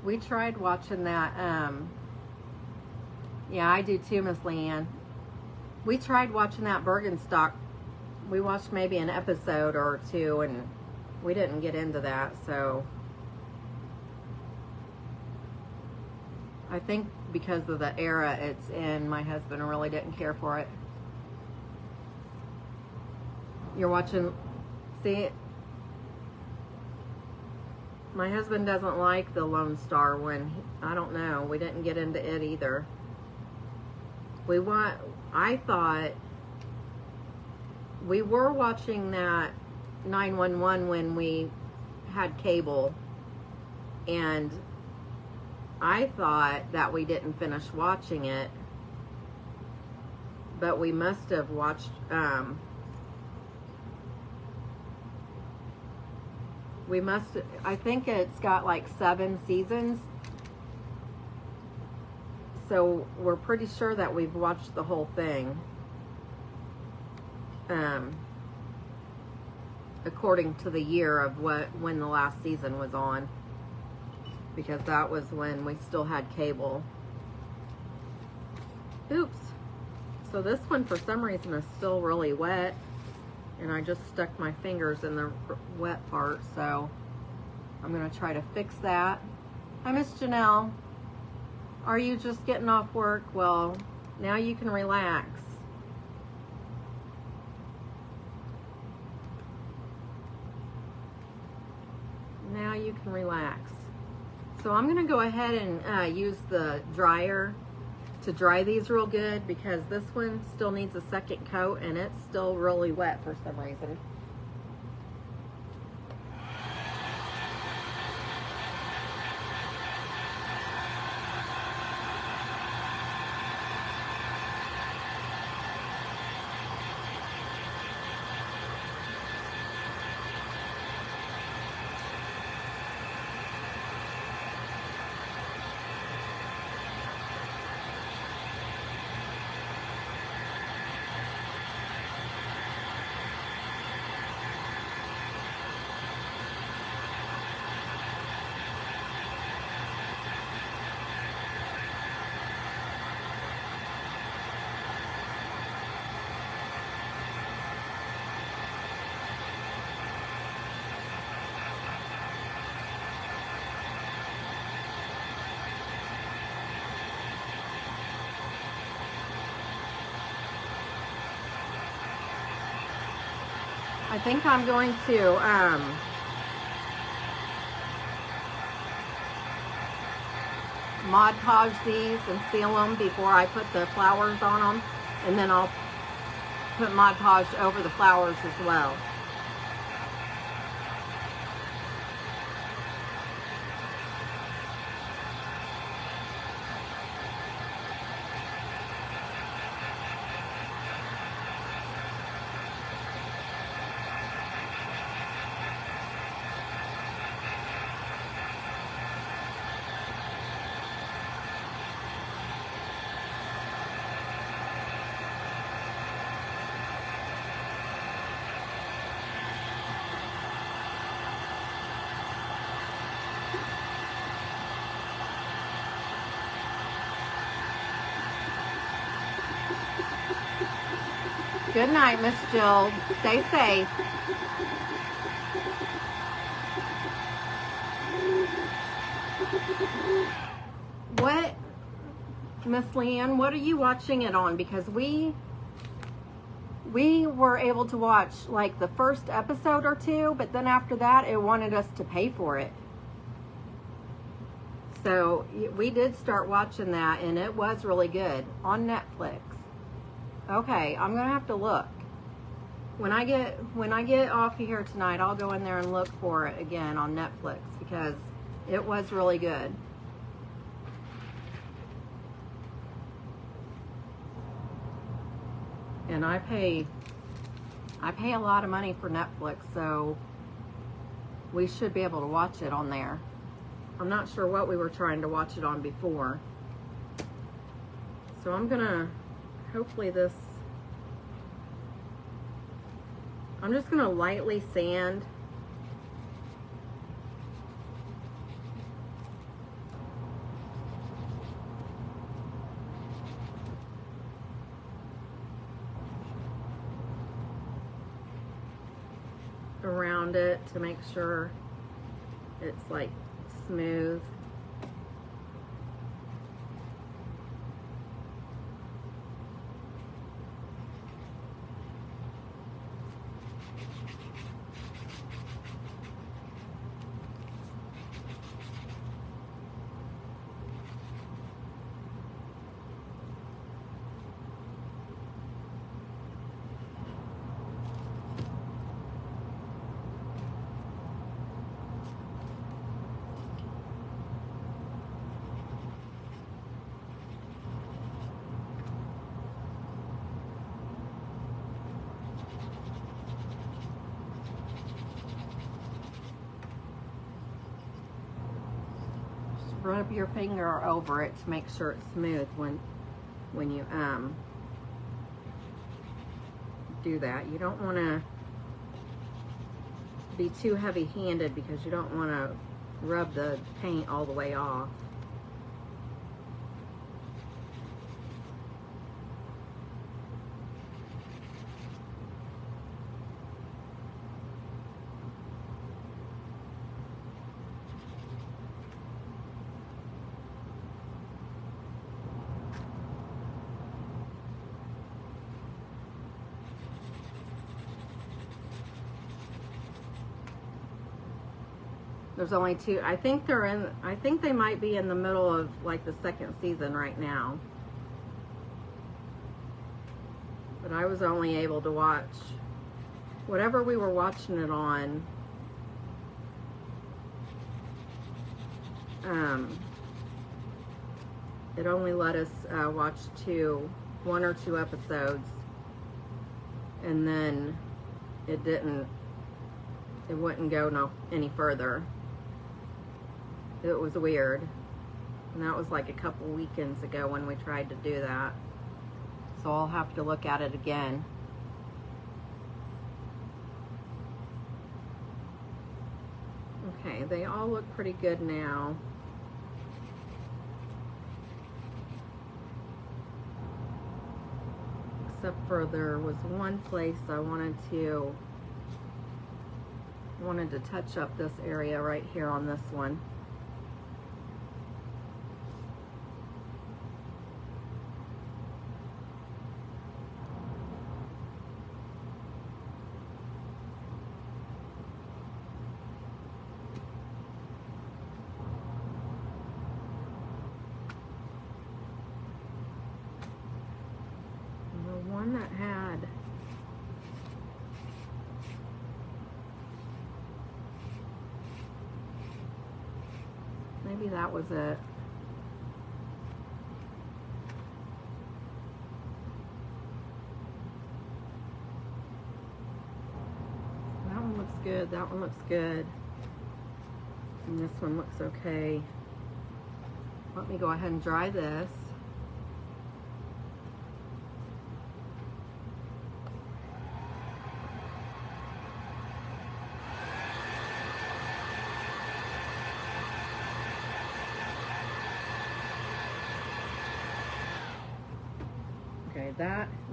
We tried watching that, yeah, I do too, Miss Leanne. We tried watching that Bergenstock. We watched maybe an episode or two, and we didn't get into that, so I think because of the era it's in, my husband really didn't care for it. You're watching, see, my husband doesn't like the Lone Star one. I don't know. We didn't get into it either. I thought we were watching that 911 when we had cable, and I thought that we didn't finish watching it, but we must have watched, I think it's got like 7 seasons. So we're pretty sure that we've watched the whole thing. According to the year of when the last season was on. Because that was when we still had cable. Oops. So this one for some reason is still really wet. And I just stuck my fingers in the wet part. So I'm going to try to fix that. Hi, Miss Janelle. Are you just getting off work? Well, now you can relax. Now you can relax. So I'm gonna go ahead and use the dryer to dry these real good, because this one still needs a second coat and it's still really wet for some reason. I think I'm going to Mod Podge these and seal them before I put the flowers on them, and then I'll put Mod Podge over the flowers as well. Good night, Miss Jill. Stay safe. What, Miss Leanne, what are you watching it on? Because we were able to watch like the first episode or two, but then after that it wanted us to pay for it. So we did start watching that, and it was really good on Netflix. Okay, I'm gonna have to look. When I get off of here tonight, I'll go in there and look for it again on Netflix, because it was really good. And I pay a lot of money for Netflix, so we should be able to watch it on there. I'm not sure what we were trying to watch it on before. So I'm gonna, hopefully this, I'm just gonna lightly sand. Around it to make sure it's like smooth. rub your finger over it to make sure it's smooth when you do that. You don't want to be too heavy-handed because you don't want to rub the paint all the way off. There's only two. I think they might be in the middle of like the second season right now. But I was only able to watch whatever we were watching it on. It only let us watch one or two episodes, and then it wouldn't go any further. It was weird. And that was like a couple weekends ago when we tried to do that. So I'll have to look at it again. Okay, they all look pretty good now. Except for there was one place I wanted to touch up this area right here on this one. The one that had maybe that was it. That one looks good. That one looks good. And this one looks okay. Let me go ahead and dry this. Okay,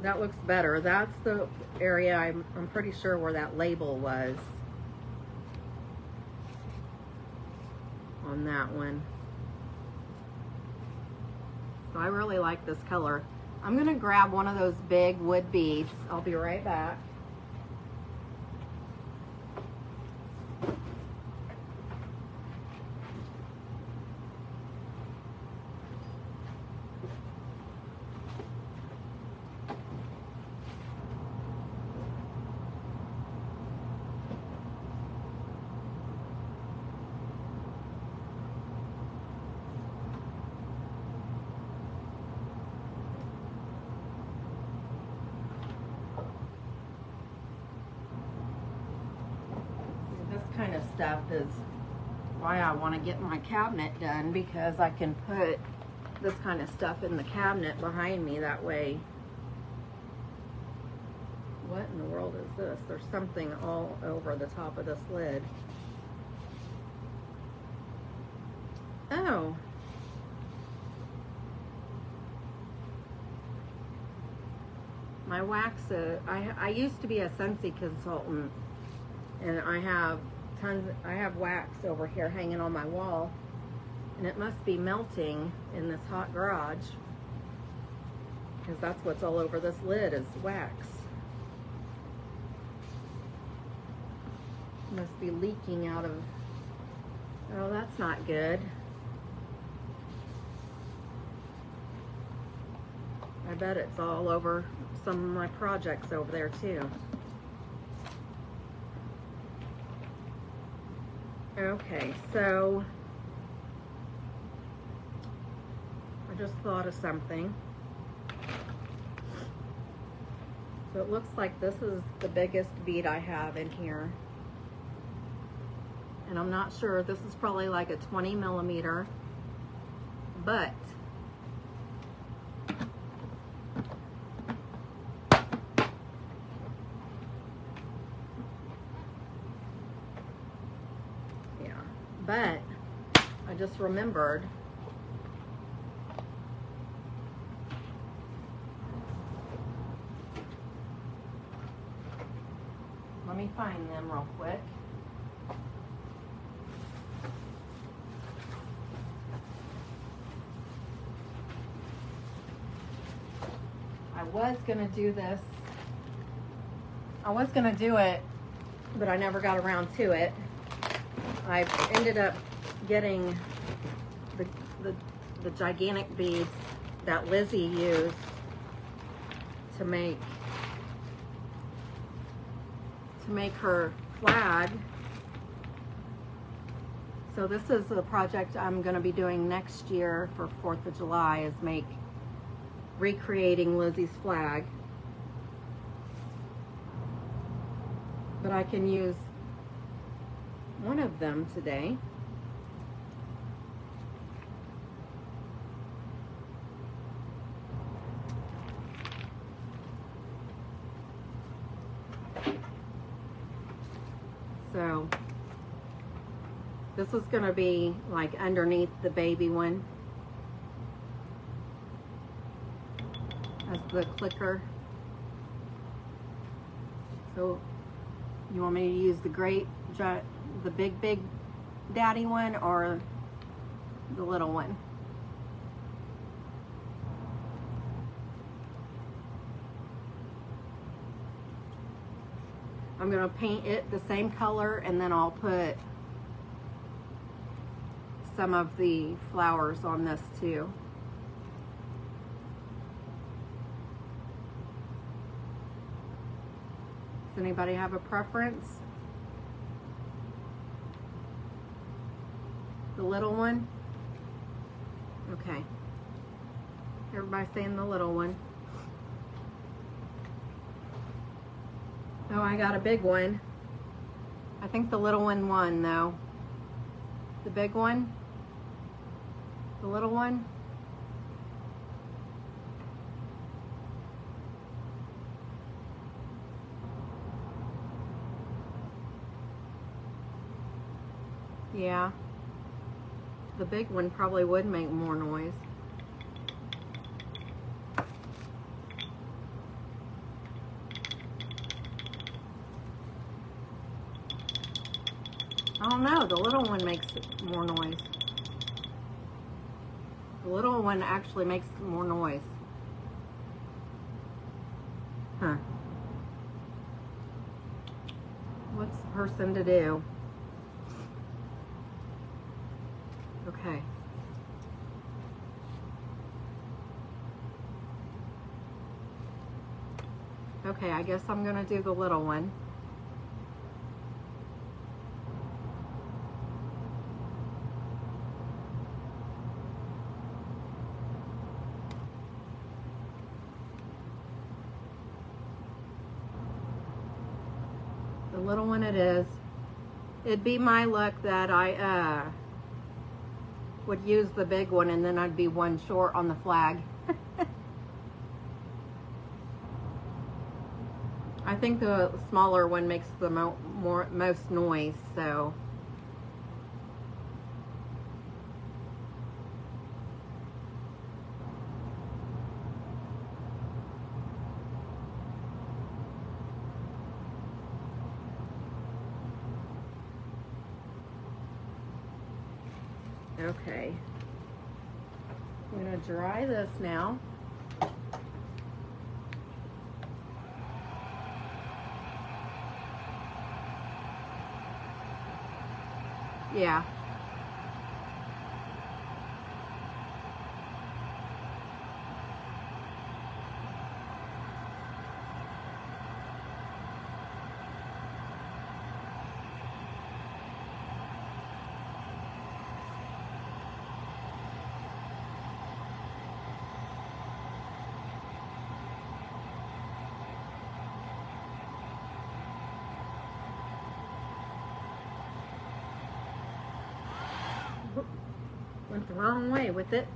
that looks better. That's the area I'm pretty sure where that label was on that one. So I really like this color. I'm gonna grab one of those big wood beads. I'll be right back. Kind of stuff is why I want to get my cabinet done, because I can put this kind of stuff in the cabinet behind me. That way, what in the world is this? There's something all over the top of this lid. Oh. My wax, I used to be a Scentsy consultant, and I have wax over here hanging on my wall, and it must be melting in this hot garage, because that's what's all over this lid is wax. It must be leaking out of, oh, that's not good. I bet it's all over some of my projects over there too. Okay, so I just thought of something. So it looks like this is the biggest bead I have in here. And I'm not sure, this is probably like a 20 millimeter. but but I just remembered let me find them real quick. I was gonna do this. I was gonna do it, but I never got around to it. I ended up getting the gigantic beads that Lizzie used to make her flag. So this is the project I'm going to be doing next year for 4th of July, is recreating Lizzie's flag. But I can use one of them today. So this is going to be like underneath the baby one as the clicker. So you want me to use the big daddy one or the little one? I'm going to paint it the same color, and then I'll put some of the flowers on this too. Does anybody have a preference? The little one? Okay. Everybody saying the little one. Oh, I got a big one. I think the little one won though. The big one? The little one? Yeah. The big one probably would make more noise. I don't know, the little one makes more noise. The little one actually makes more noise. Huh. What's the person to do? Okay. Okay, I guess I'm gonna do the little one. The little one it is. It'd be my luck that I would use the big one, and then I'd be one short on the flag. I think the smaller one makes the most noise, so. Okay. I'm gonna dry this now. Yeah. Went the wrong way with it.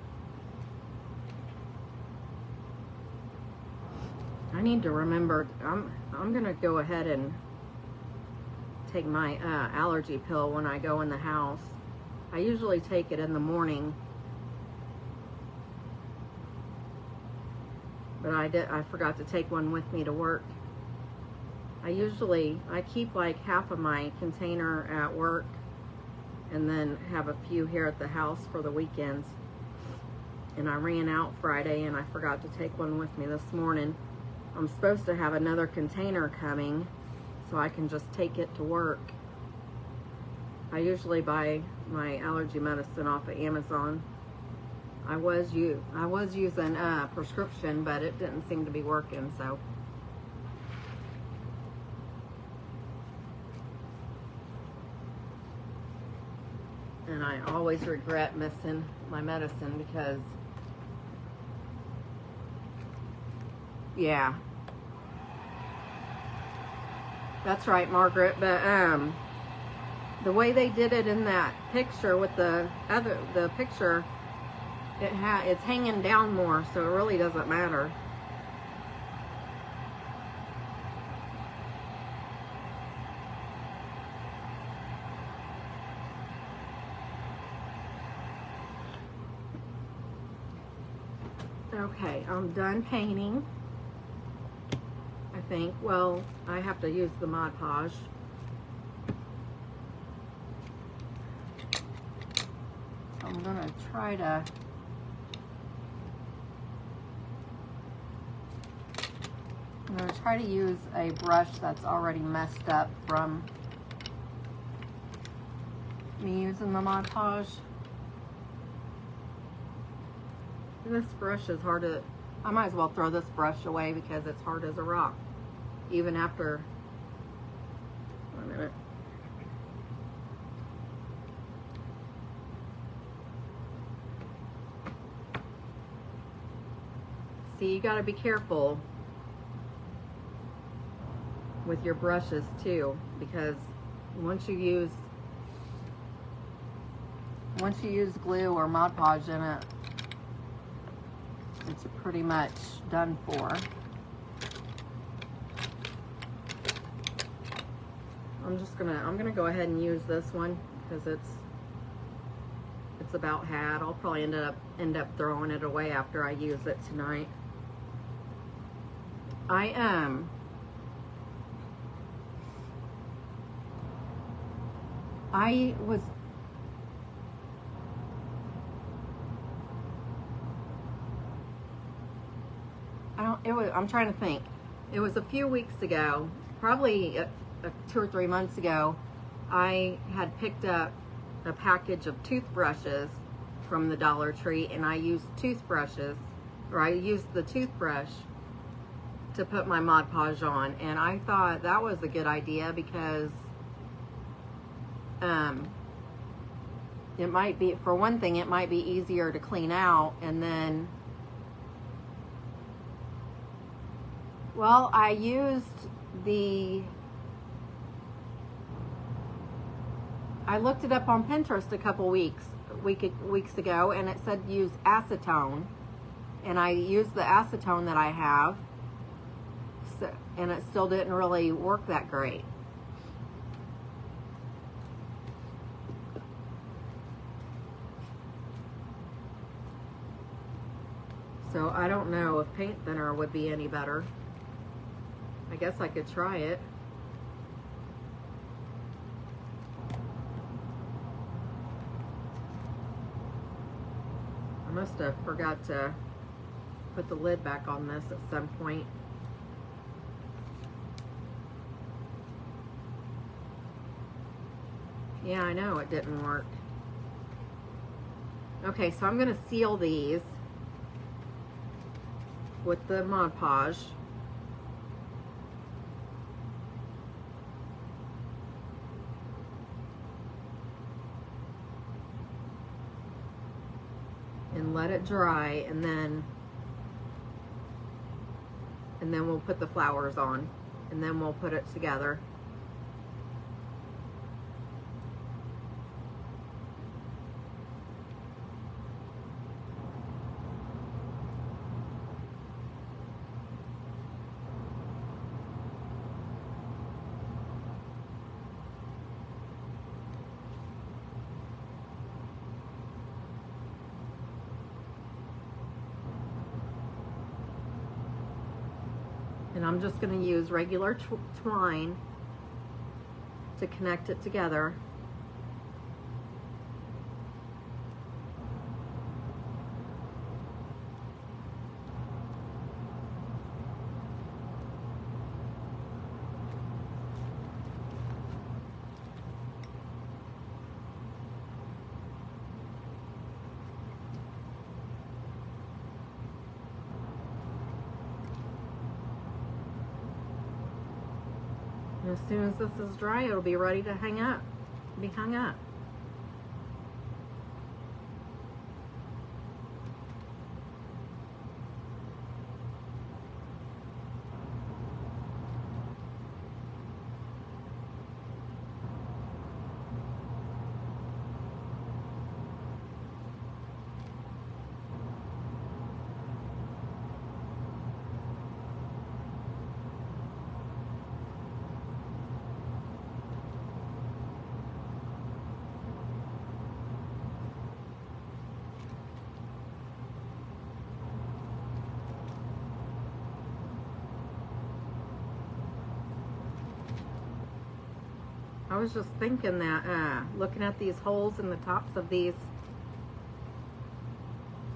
I need to remember, I'm gonna go ahead and take my allergy pill when I go in the house. I usually take it in the morning, but I forgot to take one with me to work. I keep like half of my container at work and then have a few here at the house for the weekends. And I ran out Friday and I forgot to take one with me this morning. I'm supposed to have another container coming so I can just take it to work. I usually buy my allergy medicine off of Amazon. I was using a prescription, but it didn't seem to be working, so. And I always regret missing my medicine because, yeah. That's right, Margaret, but the way they did it in that picture with the picture, it's hanging down more, so it really doesn't matter. Okay, I'm done painting, I think. Well, I have to use the Mod Podge. I'm gonna try to use a brush that's already messed up from me using the Mod Podge. This brush is hard to, I might as well throw this brush away because it's hard as a rock, even after, 1 minute. See, you gotta be careful with your brushes too, because once you use glue or Mod Podge in it, it's pretty much done for. I'm gonna go ahead and use this one because it's about had. I'll probably end up throwing it away after I use it tonight. I'm trying to think. It was a few weeks ago, probably 2 or 3 months ago, I had picked up a package of toothbrushes from the Dollar Tree, and I used the toothbrush to put my Mod Podge on, and I thought that was a good idea because it might be, for one thing, it might be easier to clean out, and then, well, I looked it up on Pinterest a couple weeks ago, and it said use acetone, and I used the acetone that I have, and it still didn't really work that great. So I don't know if paint thinner would be any better. I guess I could try it. I must have forgot to put the lid back on this at some point. Yeah, I know it didn't work. Okay, so I'm gonna seal these with the Mod Podge. And let it dry, and then we'll put the flowers on, and then we'll put it together. And I'm just going to use regular twine to connect it together. And as soon as this is dry, it'll be ready to hang up, be hung up. I was just thinking that, looking at these holes in the tops of these,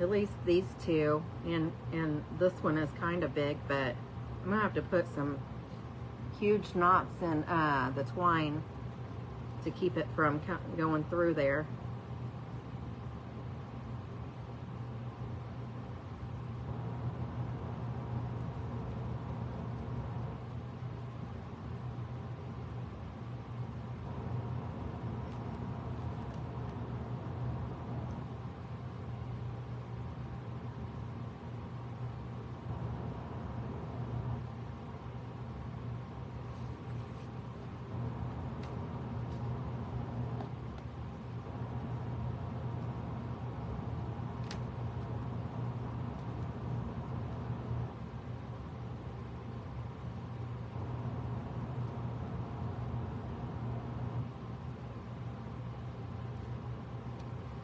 at least these two, and this one is kind of big, but I'm gonna have to put some huge knots in the twine to keep it from going through there.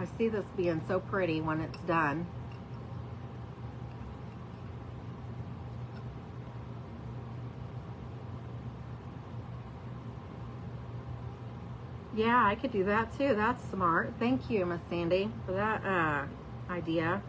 I see this being so pretty when it's done. Yeah, I could do that too. That's smart. Thank you, Miss Sandy, for that idea.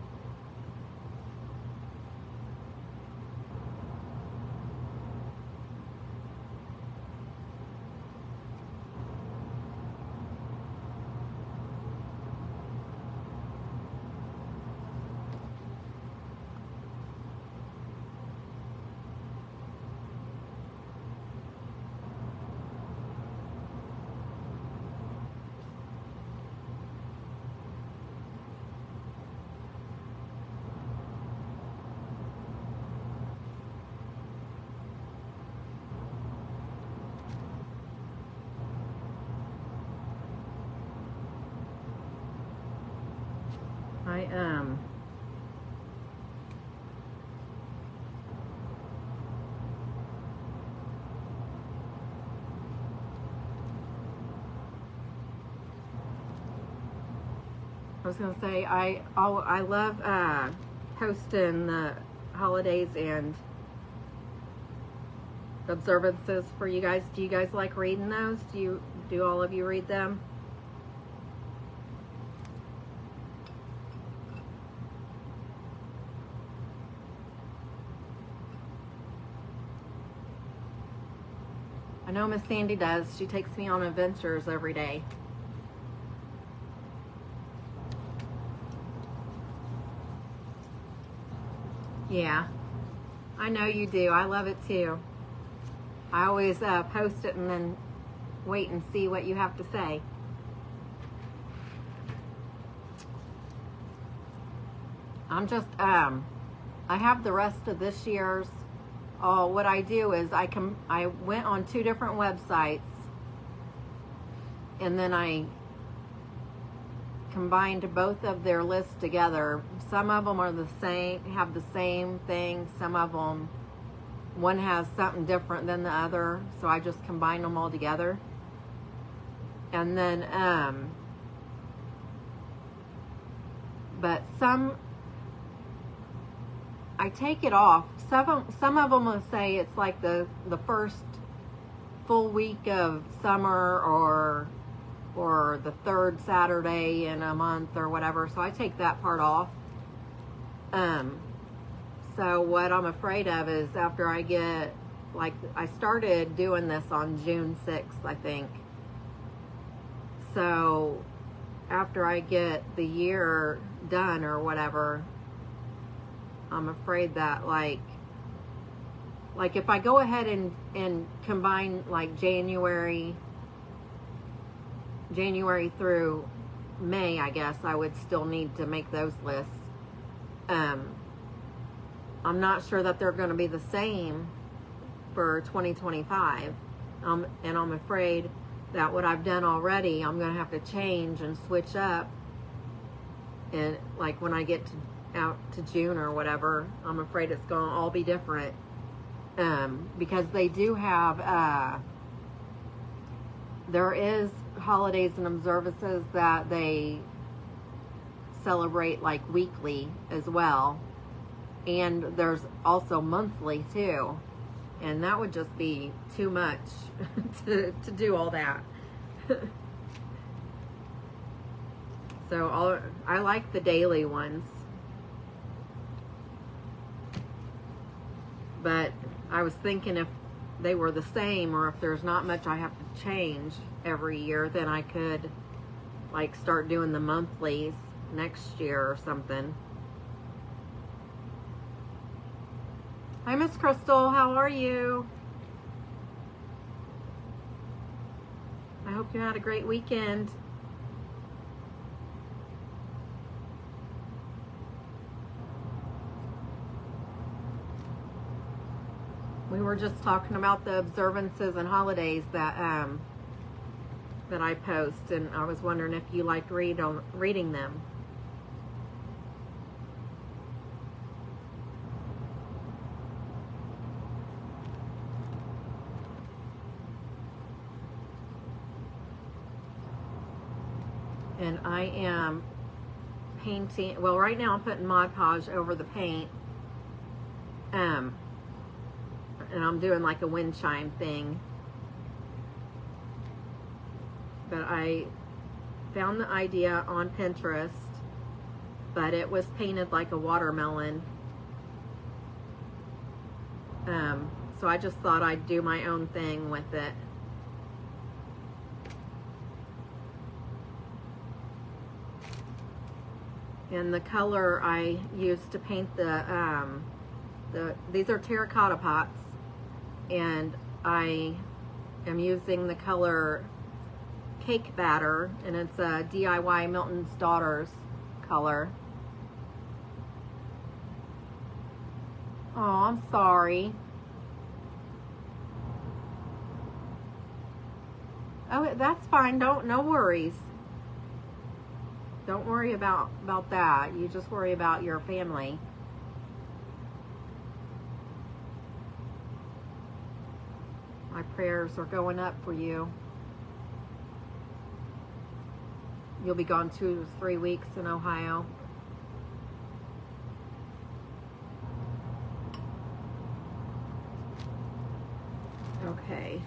I was gonna say I love posting the holidays and observances for you guys. Do you guys like reading those? Do all of you read them? I know Miss Sandy does. She takes me on adventures every day. Yeah, I know you do. I love it too. I always post it and then wait and see what you have to say. I'm just, I have the rest of this year's. What I do is I went on 2 different websites and then I combined both of their lists together. Some of them are the same, have the same thing. Some of them, one has something different than the other. So I just combine them all together. And then, but some, I take it off. Some of them will say it's like the first full week of summer or the third Saturday in a month or whatever. So I take that part off. So what I'm afraid of is after I get, like, I started doing this on June 6th, I think. So after I get the year done or whatever, I'm afraid that like if I go ahead and combine like January through May, I guess I would still need to make those lists. I'm not sure that they're going to be the same for 2025. And I'm afraid that what I've done already, I'm going to have to change and switch up. And like when I get out to June or whatever, I'm afraid it's going to all be different. Because they do have, there is holidays and observances that they celebrate like weekly as well. And there's also monthly too. And that would just be too much to do all that. So I like the daily ones. But I was thinking if they were the same, or if there's not much I have to change every year, then I could like start doing the monthlies next year or something. Hi, Miss Crystal. How are you? I hope you had a great weekend. We were just talking about the observances and holidays that I post, and I was wondering if you liked reading them. And I am painting, well, right now I'm putting Mod Podge over the paint. And I'm doing like a wind chime thing. But I found the idea on Pinterest, but it was painted like a watermelon. So I just thought I'd do my own thing with it. And the color I used to paint these are terracotta pots, and I am using the color Cake Batter, and it's a DIY Milton's Daughters color. Oh, I'm sorry. Oh, that's fine. No worries. Don't worry about that. You just worry about your family. My prayers are going up for you. You'll be gone 2 to 3 weeks in Ohio. Okay.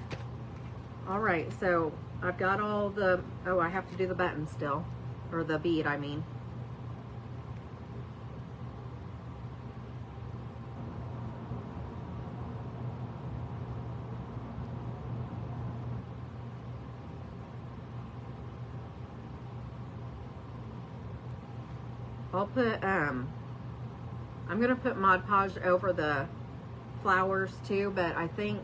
All right, so I've got all the, oh, I have to do the button still. Or the bead, I mean. I'll put, I'm going to put Mod Podge over the flowers too, but I think,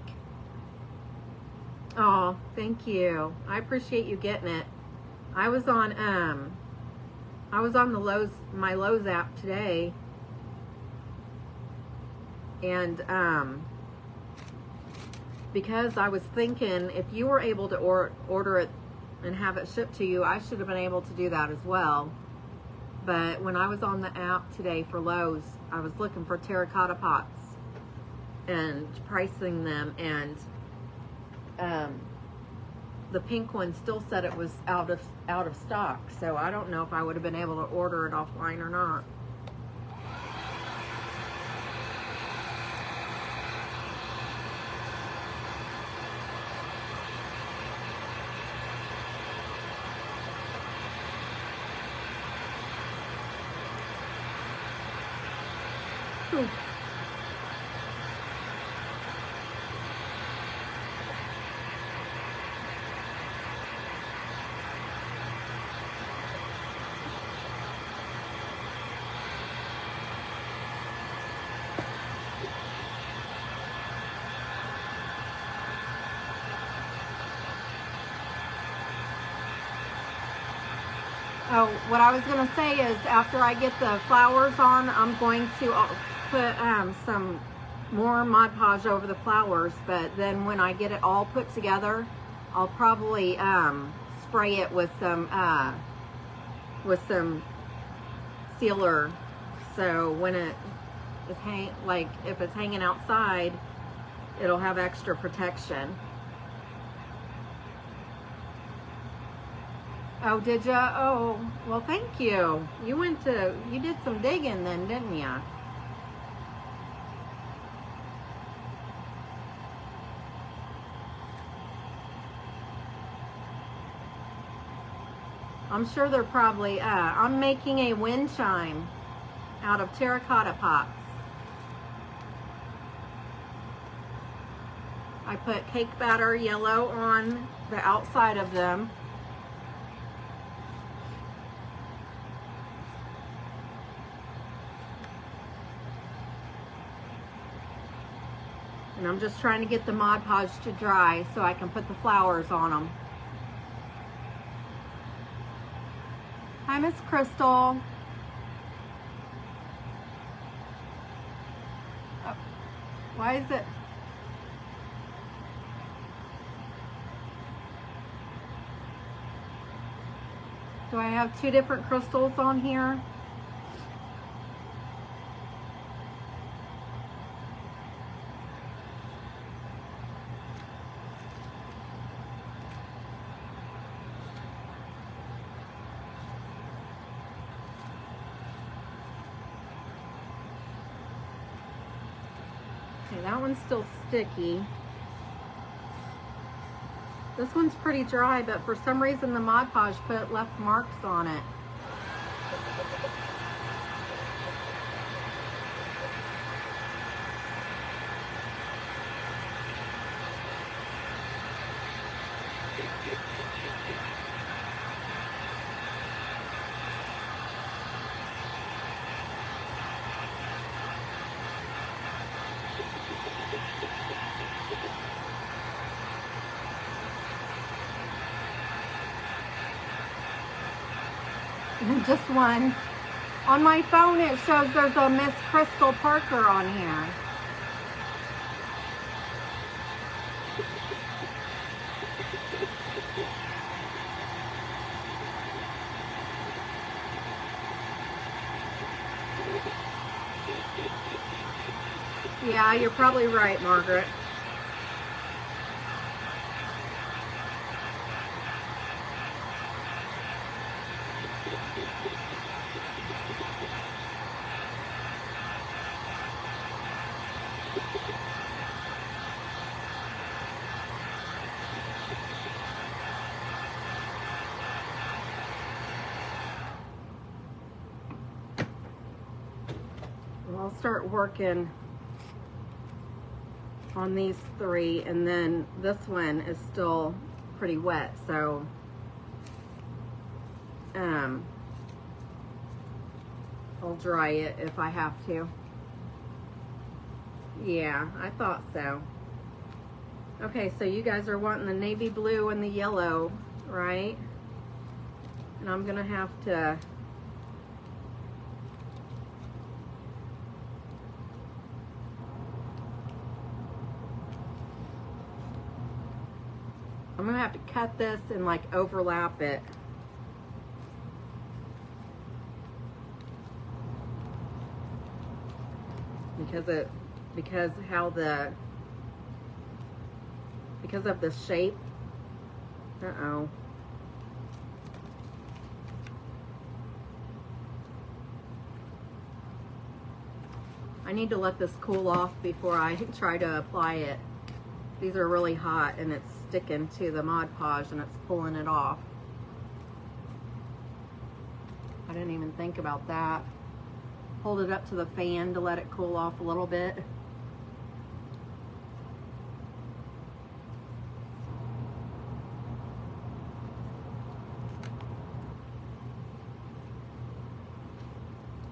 oh, thank you. I appreciate you getting it. I was on the my Lowe's app today, and because I was thinking if you were able to order it and have it shipped to you, I should have been able to do that as well. But when I was on the app today for Lowe's, I was looking for terracotta pots and pricing them, and the pink one still said it was out of stock, so I don't know if I would have been able to order it offline or not. Ooh. Oh, what I was going to say is after I get the flowers on, I'm going to put some more Mod Podge over the flowers, but then when I get it all put together, I'll probably spray it with some sealer, so when it is if it's hanging outside, it'll have extra protection. Oh, did ya? Oh, well, thank you. You did some digging then, didn't ya? I'm sure they're probably, I'm making a wind chime out of terracotta pots. I put cake batter yellow on the outside of them. And I'm just trying to get the Mod Podge to dry so I can put the flowers on them. Hi, Miss Crystal. Oh, why is it? Do I have two different crystals on here? Okay, that one's still sticky. This one's pretty dry, but for some reason the Mod Podge left marks on it. Just one. On my phone it shows there's a Miss Crystal Parker on here. Yeah, you're probably right, Margaret. I'll start working on these three, and then this one is still pretty wet, so I'll dry it if I have to. Yeah, I thought so. Okay, so you guys are wanting the navy blue and the yellow, right? And I'm gonna have to cut this and like overlap it. Because of the shape. Uh-oh. I need to let this cool off before I try to apply it. These are really hot and it's sticking to the Mod Podge and it's pulling it off. I didn't even think about that. hold it up to the fan to let it cool off a little bit.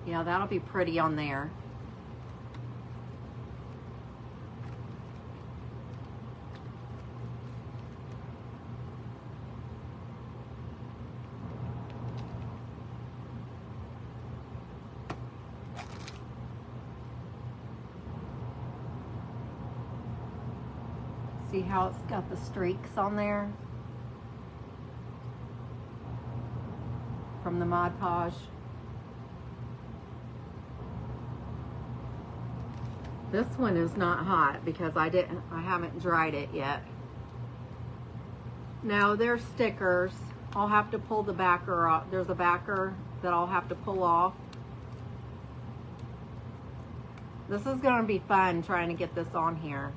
Yeah, that'll be pretty on there. See how it's got the streaks on there from the Mod Podge. This one is not hot because I haven't dried it yet. Now there's stickers. I'll have to pull the backer off. There's a backer that I'll have to pull off. This is going to be fun trying to get this on here.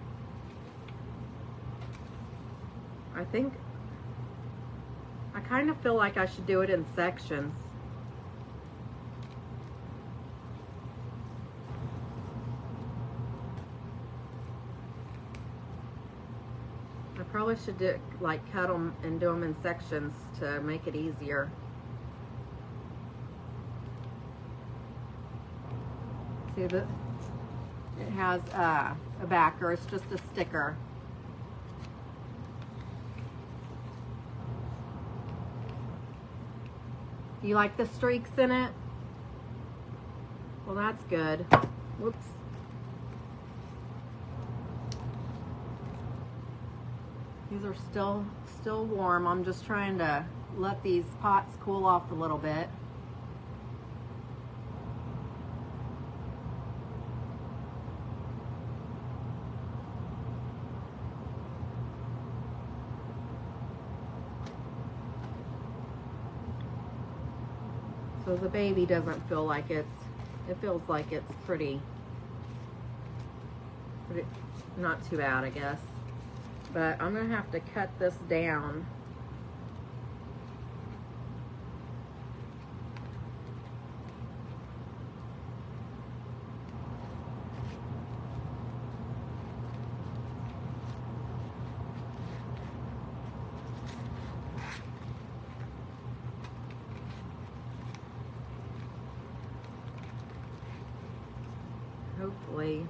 I kind of feel like I should do it in sections. I probably should cut them and do them in sections to make it easier. See that it has a backer. It's just a sticker. You like the streaks in it? Well, that's good. Whoops. These are still warm. I'm just trying to let these pots cool off a little bit. So the baby doesn't feel like it feels like it's pretty not too bad, I guess. But I'm gonna have to cut this down. Hopefully.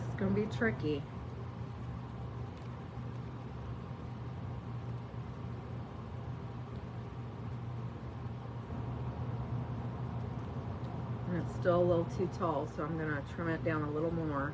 It's gonna be tricky. And it's still a little too tall, so I'm gonna trim it down a little more.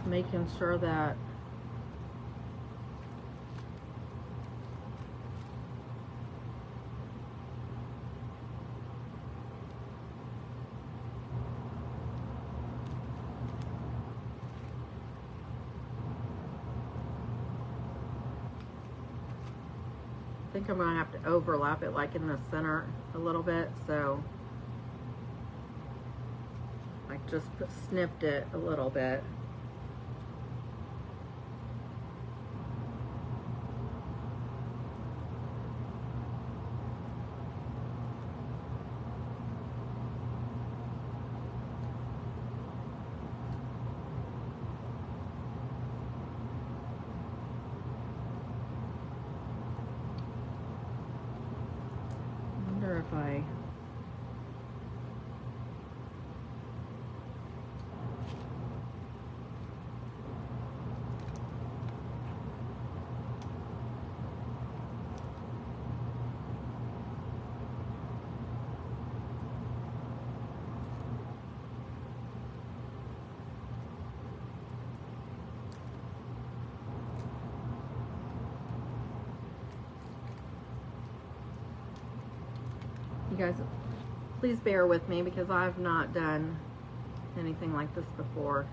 making sure that I think I'm going to have to overlap it like in the center a little bit, so I just snipped it a little bit. If I guys, please bear with me because I've not done anything like this before.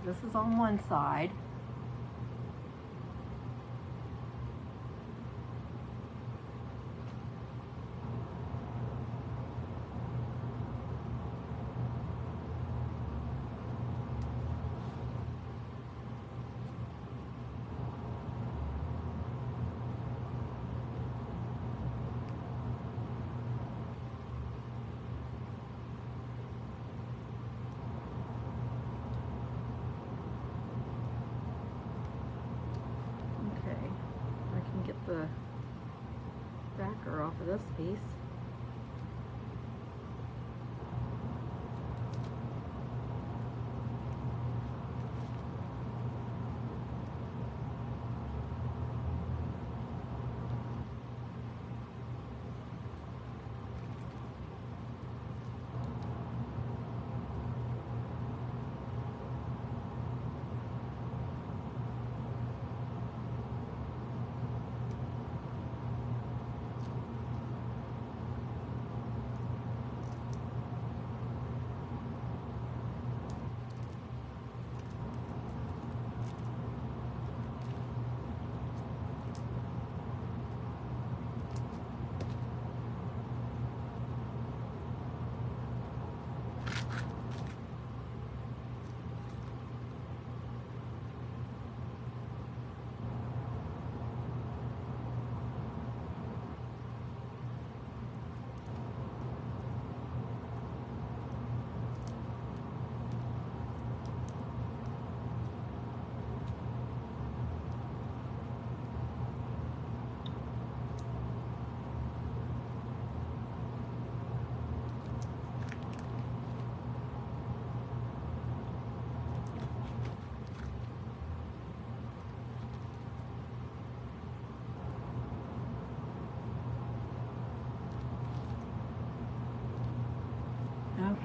This is on one side. The backer off of this piece.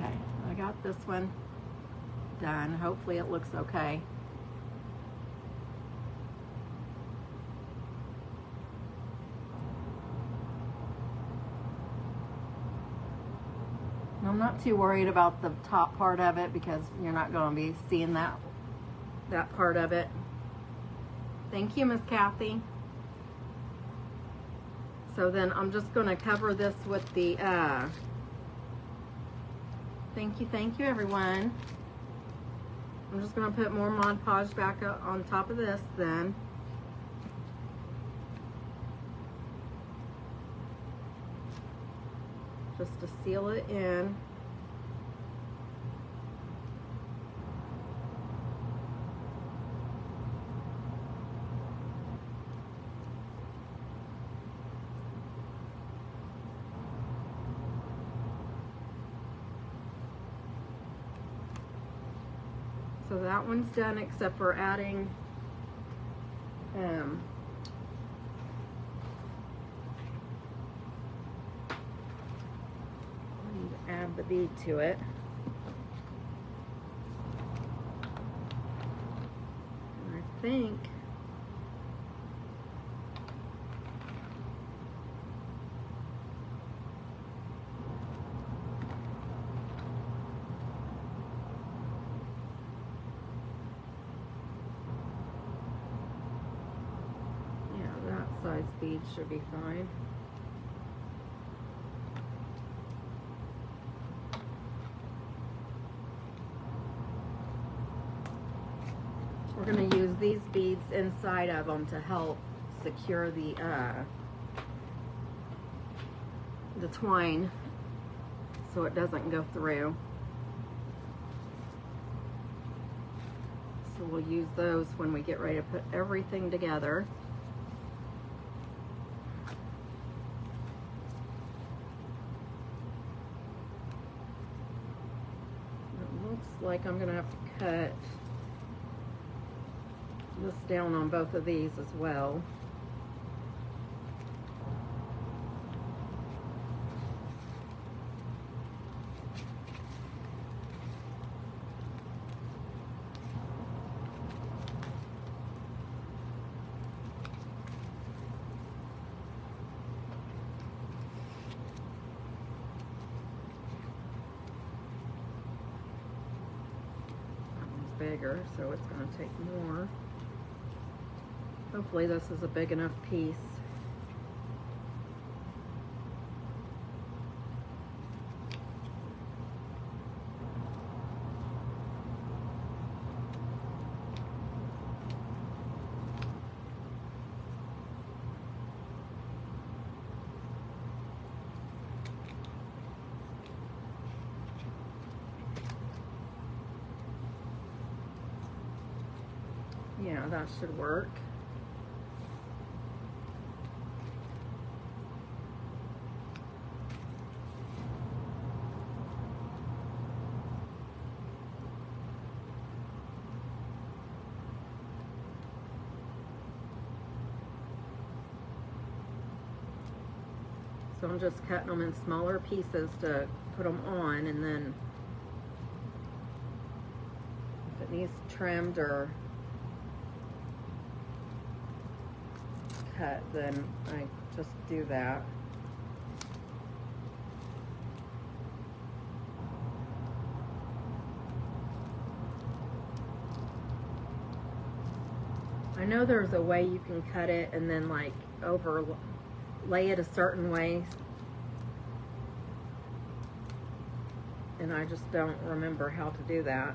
Okay, I got this one done. Hopefully it looks okay. I'm not too worried about the top part of it because you're not going to be seeing that part of it. Thank you, Miss Kathy. So then I'm just going to cover this with the thank you everyone. I'm just going to put more Mod Podge back up on top of this then. Just to seal it in. So that one's done except for adding add the bead to it. And I think that size bead should be fine. We're going to use these beads inside of them to help secure the twine so it doesn't go through. So we'll use those when we get ready to put everything together. It looks like I'm going to have to cut this down on both of these as well. That one's bigger, so it's going to take more. Hopefully this is a big enough piece. Yeah, that should work. So I'm just cutting them in smaller pieces to put them on, and then if it needs trimmed or cut, then I just do that. I know there's a way you can cut it and then like overlay it a certain way, and I just don't remember how to do that.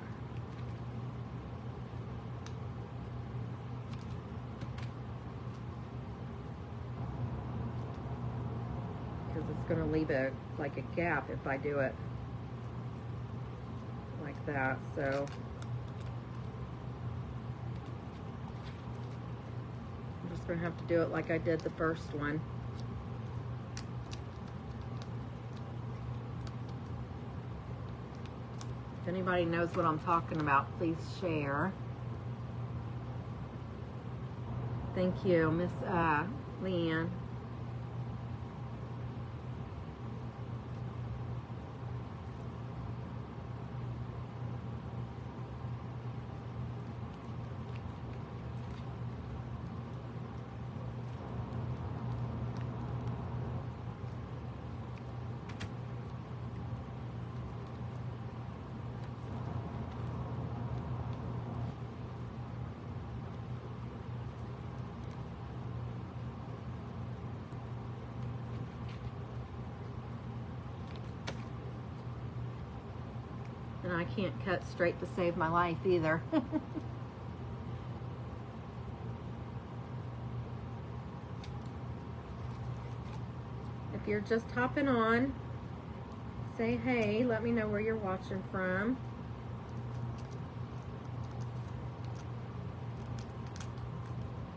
Because it's going to leave like a gap if I do it like that. So I'm just going to have to do it like I did the first one. If anybody knows what I'm talking about, please share. Thank you, Miss Leanne. I can't cut straight to save my life either. If you're just hopping on, say hey, let me know where you're watching from.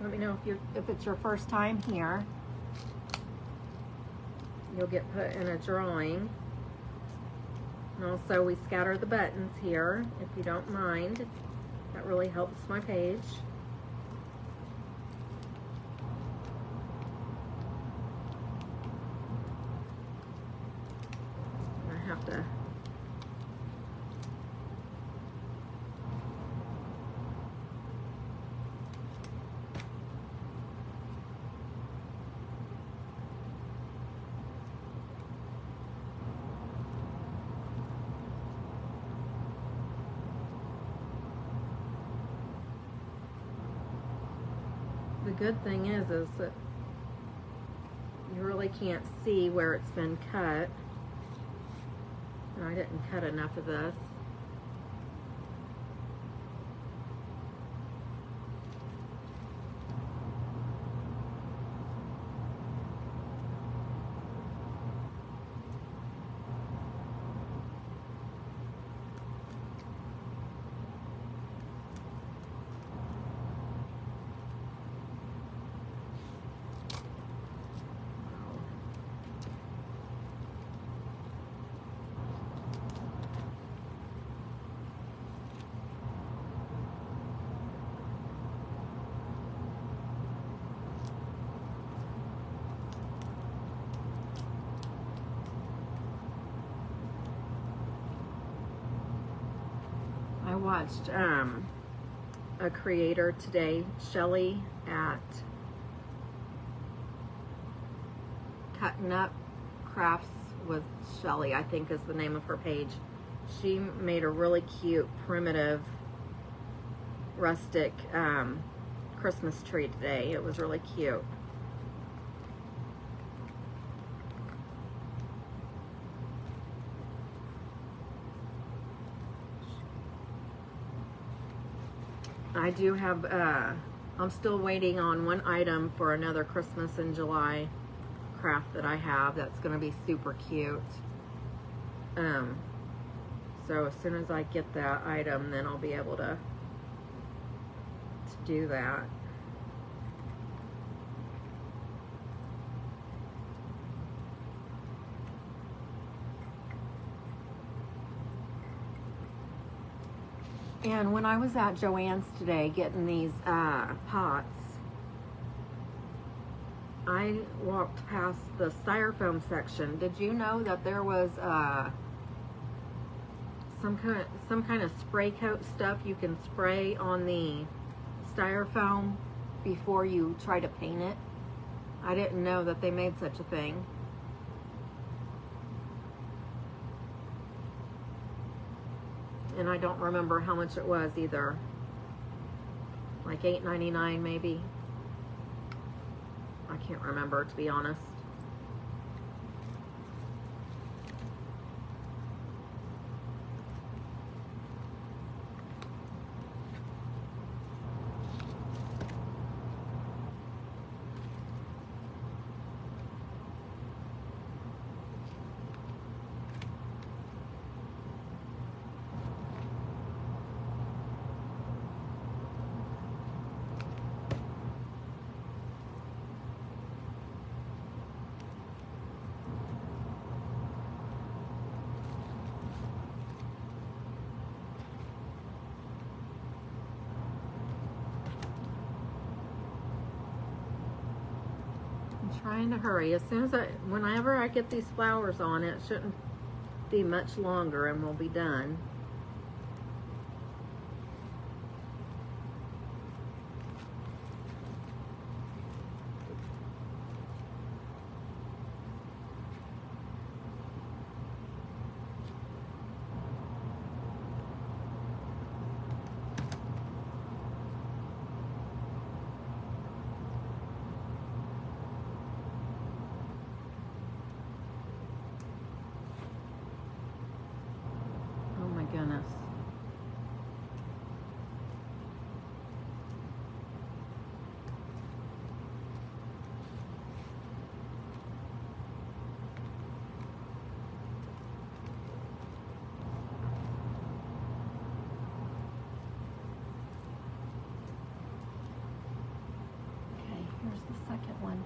Let me know if it's your first time here. You'll get put in a drawing. And also we scatter the buttons here, if you don't mind. That really helps my page. I have to the good thing is that you really can't see where it's been cut. And I didn't cut enough of this. I watched a creator today, Shelly, at Cutting Up Crafts with Shelly, I think is the name of her page. She made a really cute, primitive, rustic Christmas tree today. It was really cute. I do have, I'm still waiting on one item for another Christmas in July craft that I have that's going to be super cute. So as soon as I get that item, then I'll be able to do that. And when I was at Joann's today getting these pots, I walked past the styrofoam section. Did you know that there was some kind of spray coat stuff you can spray on the styrofoam before you try to paint it? I didn't know that they made such a thing. And I don't remember how much it was either. Like $8.99 maybe. I can't remember, to be honest. Trying to hurry. As soon as whenever I get these flowers on, it shouldn't be much longer and we'll be done. There's the second one.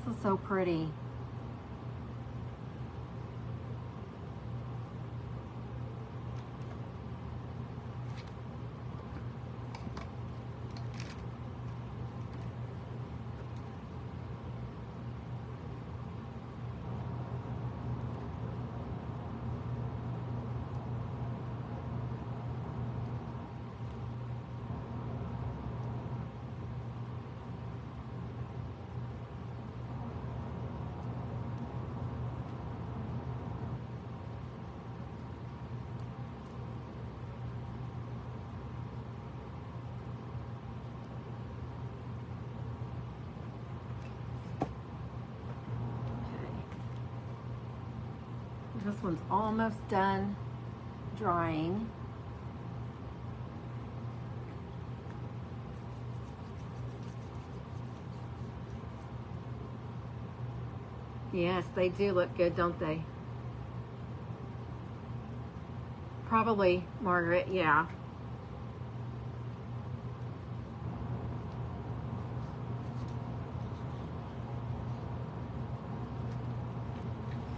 This is so pretty. This one's almost done drying. Yes, they do look good, don't they? Probably, Margaret, yeah.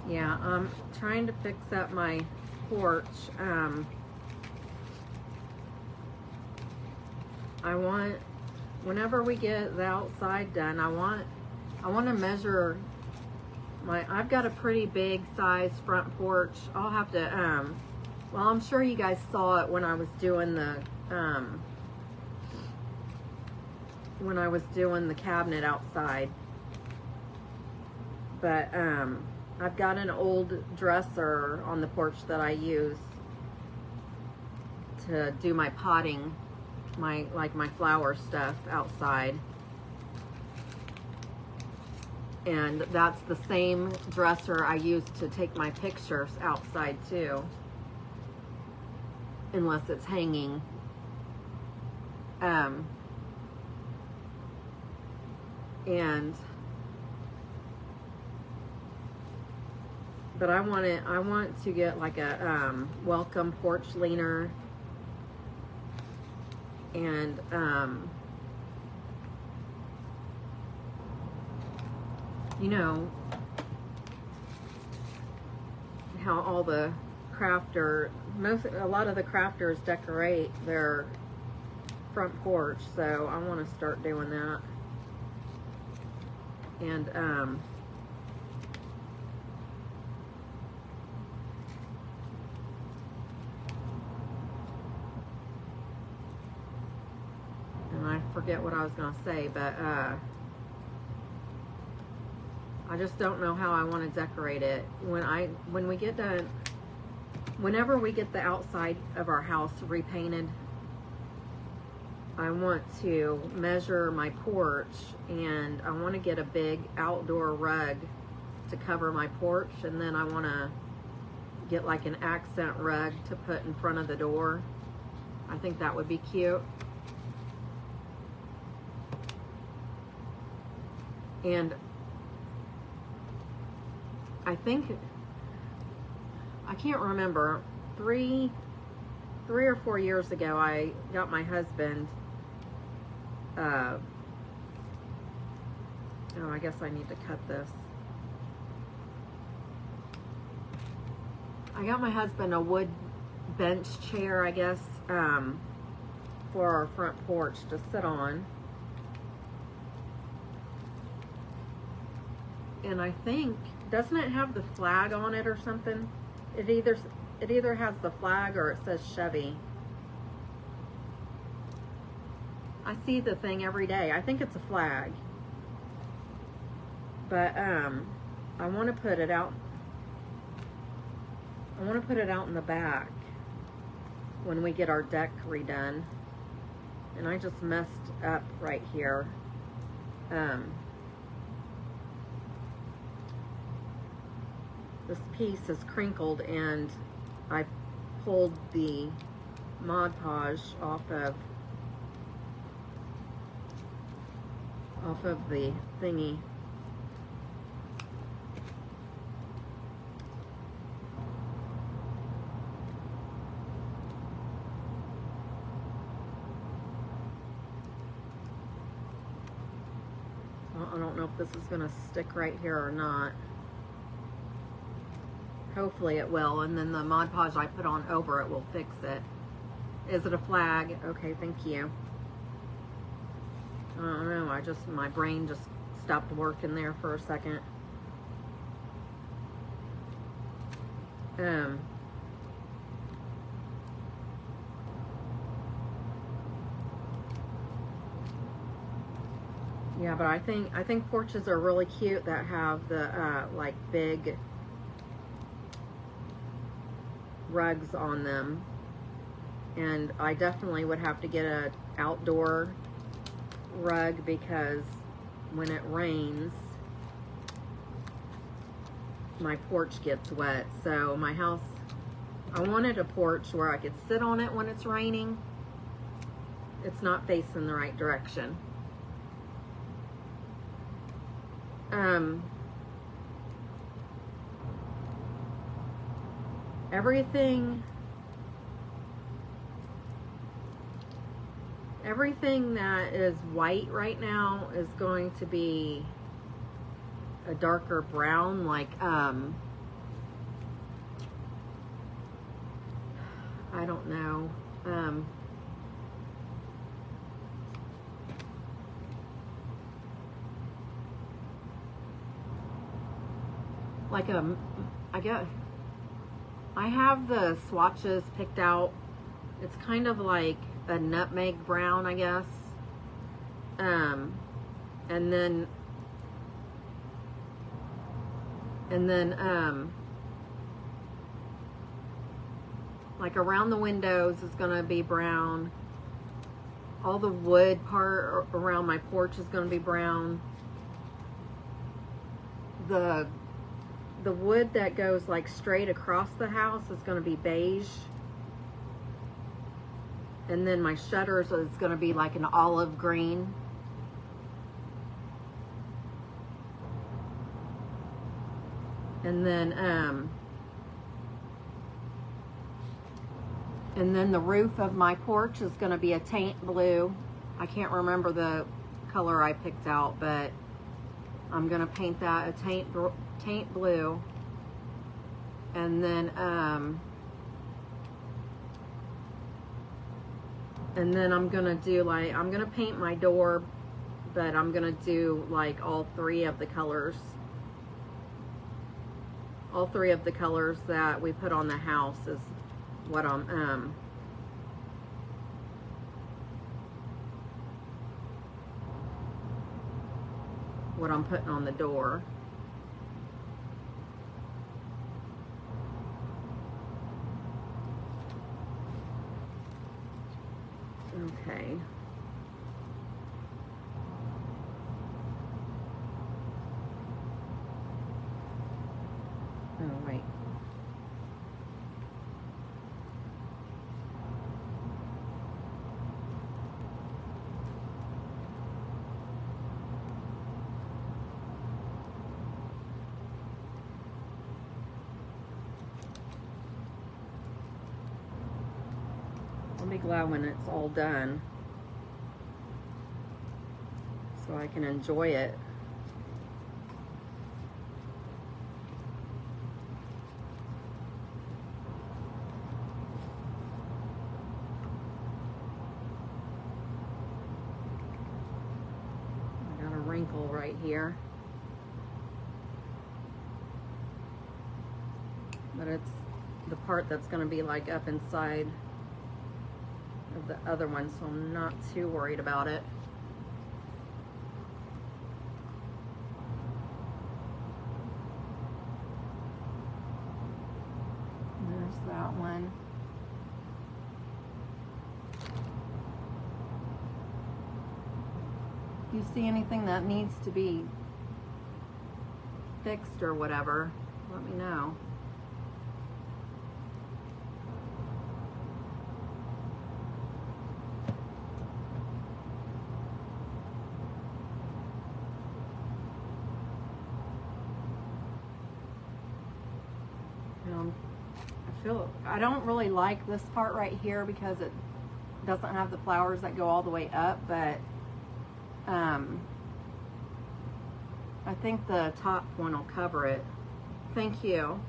Yeah, I'm trying to fix up my porch. I want, whenever we get the outside done, I want to measure my, I've got a pretty big size front porch. I'll have to, well, I'm sure you guys saw it when I was doing the, cabinet outside. But, I've got an old dresser on the porch that I use to do my potting, my flower stuff outside. And that's the same dresser I use to take my pictures outside too. Unless it's hanging. But I want to get like a welcome porch leaner, and you know how all the a lot of the crafters decorate their front porch, so I want to start doing that. And I forget what I was going to say, but I just don't know how I want to decorate it. When we get done, whenever we get the outside of our house repainted, I want to measure my porch, and I want to get a big outdoor rug to cover my porch, and then I want to get like an accent rug to put in front of the door. I think that would be cute. And I think, I can't remember, three or 4 years ago, I got my husband, oh, I guess I need to cut this. I got my husband a wood bench chair, I guess, for our front porch to sit on. And I think, doesn't it have the flag on it or something? It either has the flag or it says Chevy. I see the thing every day. I think it's a flag. But I want to put it out. I want to put it out in the back when we get our deck redone. And I just messed up right here. This piece is crinkled, and I pulled the Mod Podge off of the thingy. I don't know if this is gonna stick right here or not. Hopefully it will, and then the Mod Podge I put on over it will fix it. Is it a flag? Okay, thank you. I don't know, my brain just stopped working there for a second. Yeah, but I think porches are really cute that have the like big rugs on them. And I definitely would have to get a outdoor rug because when it rains, my porch gets wet. So my house, I wanted a porch where I could sit on it when it's raining. It's not facing the right direction. Everything that is white right now is going to be a darker brown, like I don't know, like I have the swatches picked out. It's kind of like a nutmeg brown, I guess. And then like around the windows is gonna be brown. All the wood part around my porch is gonna be brown. The wood that goes like straight across the house is gonna be beige. And then my shutters is gonna be like an olive green. And then the roof of my porch is gonna be a taint blue. I can't remember the color I picked out, but I'm gonna paint that a taint blue. And then I'm gonna do like, I'm gonna paint my door, but I'm gonna do like all three of the colors. All three of the colors that we put on the house is what I'm putting on the door. Okay. Oh, wait. I'll be glad when it's all done so I can enjoy it. I got a wrinkle right here, but it's the part that's going to be like up inside of the other one, so I'm not too worried about it. There's that one. If you see anything that needs to be fixed or whatever, let me know. I don't really like this part right here because it doesn't have the flowers that go all the way up, but I think the top one will cover it. Thank you.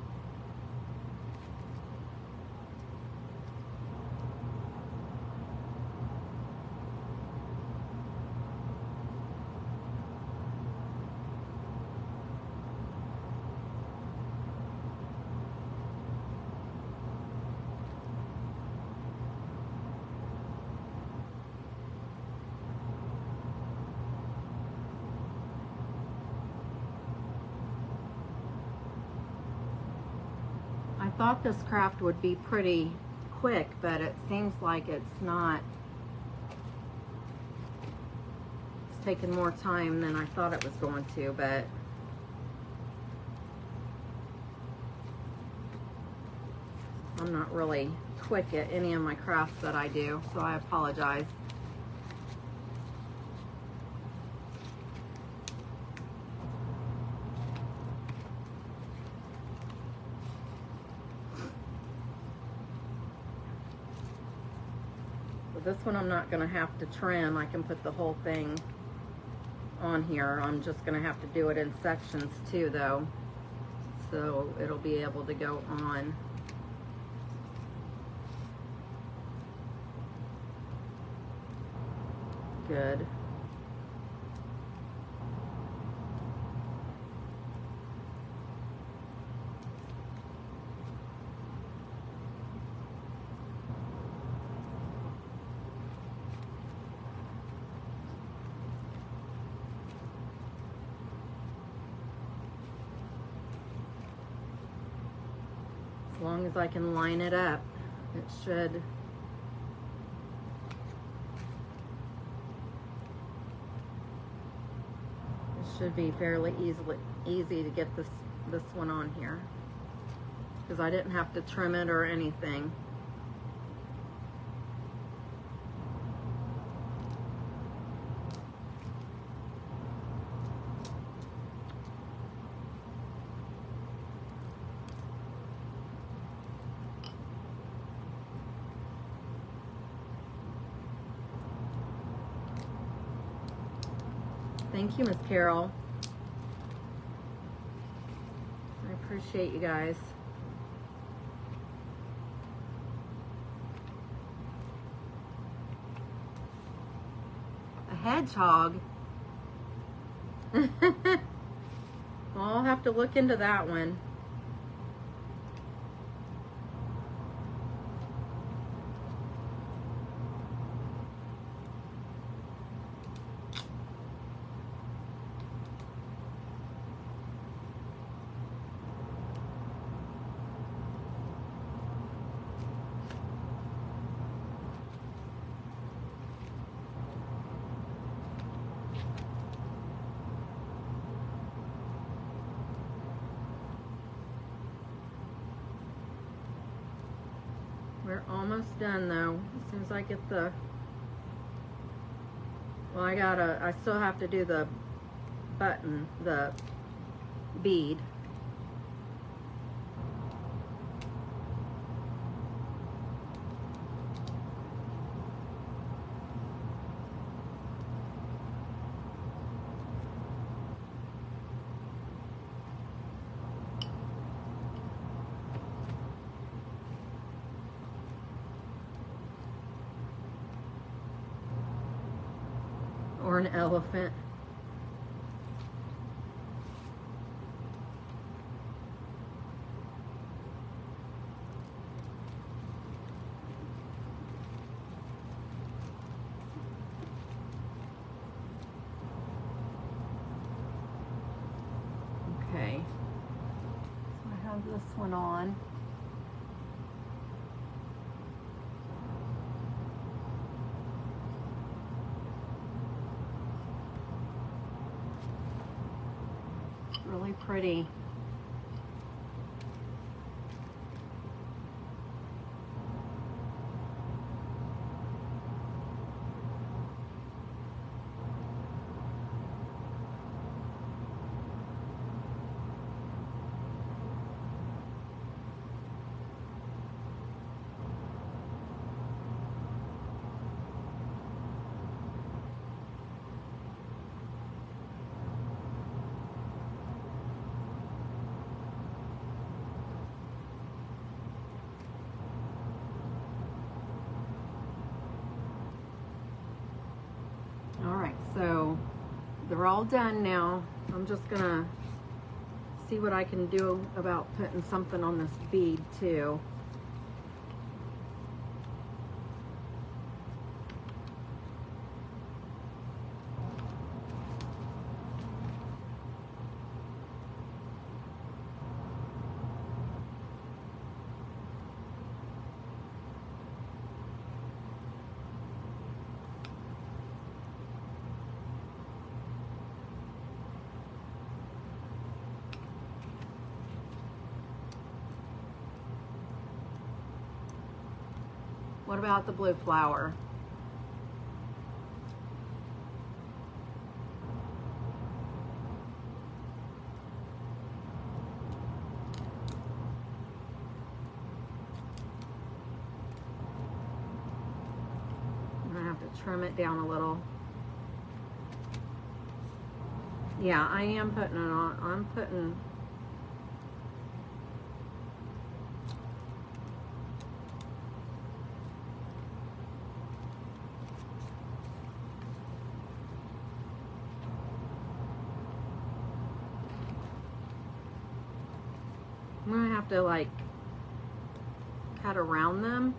I thought this craft would be pretty quick, but it seems like it's not. It's taken more time than I thought it was going to, but I'm not really quick at any of my crafts that I do, so I apologize. This one I'm not going to have to trim. I can put the whole thing on here. I'm just going to have to do it in sections too, though, so it'll be able to go on. Good. As long as I can line it up, it should be fairly easy to get this one on here, because I didn't have to trim it or anything. Thank you, Miss Carol. I appreciate you guys. A hedgehog? Well, I'll have to look into that one. We're almost done though. As soon as I get the, well, I still have to do the button, the bead. Or an elephant. Okay. So I have this one on. Really pretty. right, so they're all done now. I'm just gonna see what I can do about putting something on this bead too. What about the blue flower? I'm gonna have to trim it down a little. Yeah, I am putting it on. I'm gonna have to like cut around them.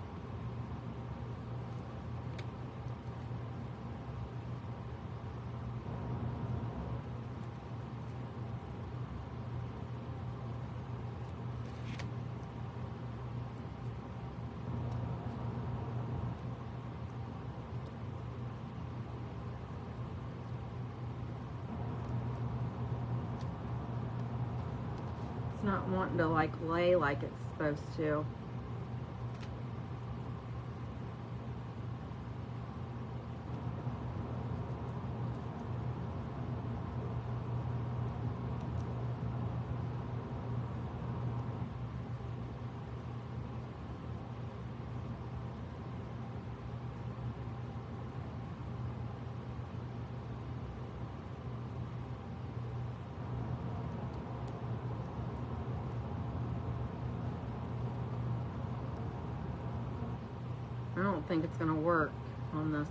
Not wanting to like lay like it's supposed to. I don't think it's gonna work on this.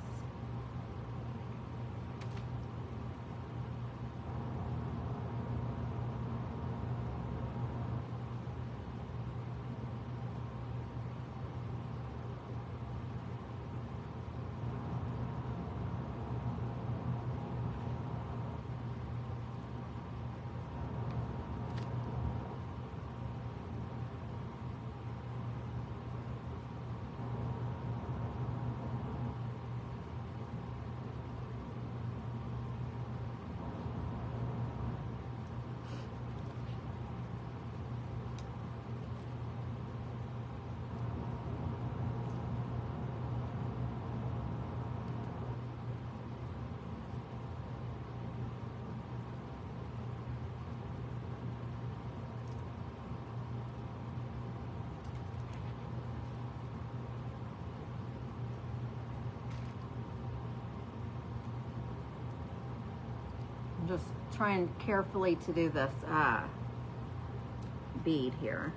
I'm just trying carefully to do this bead here.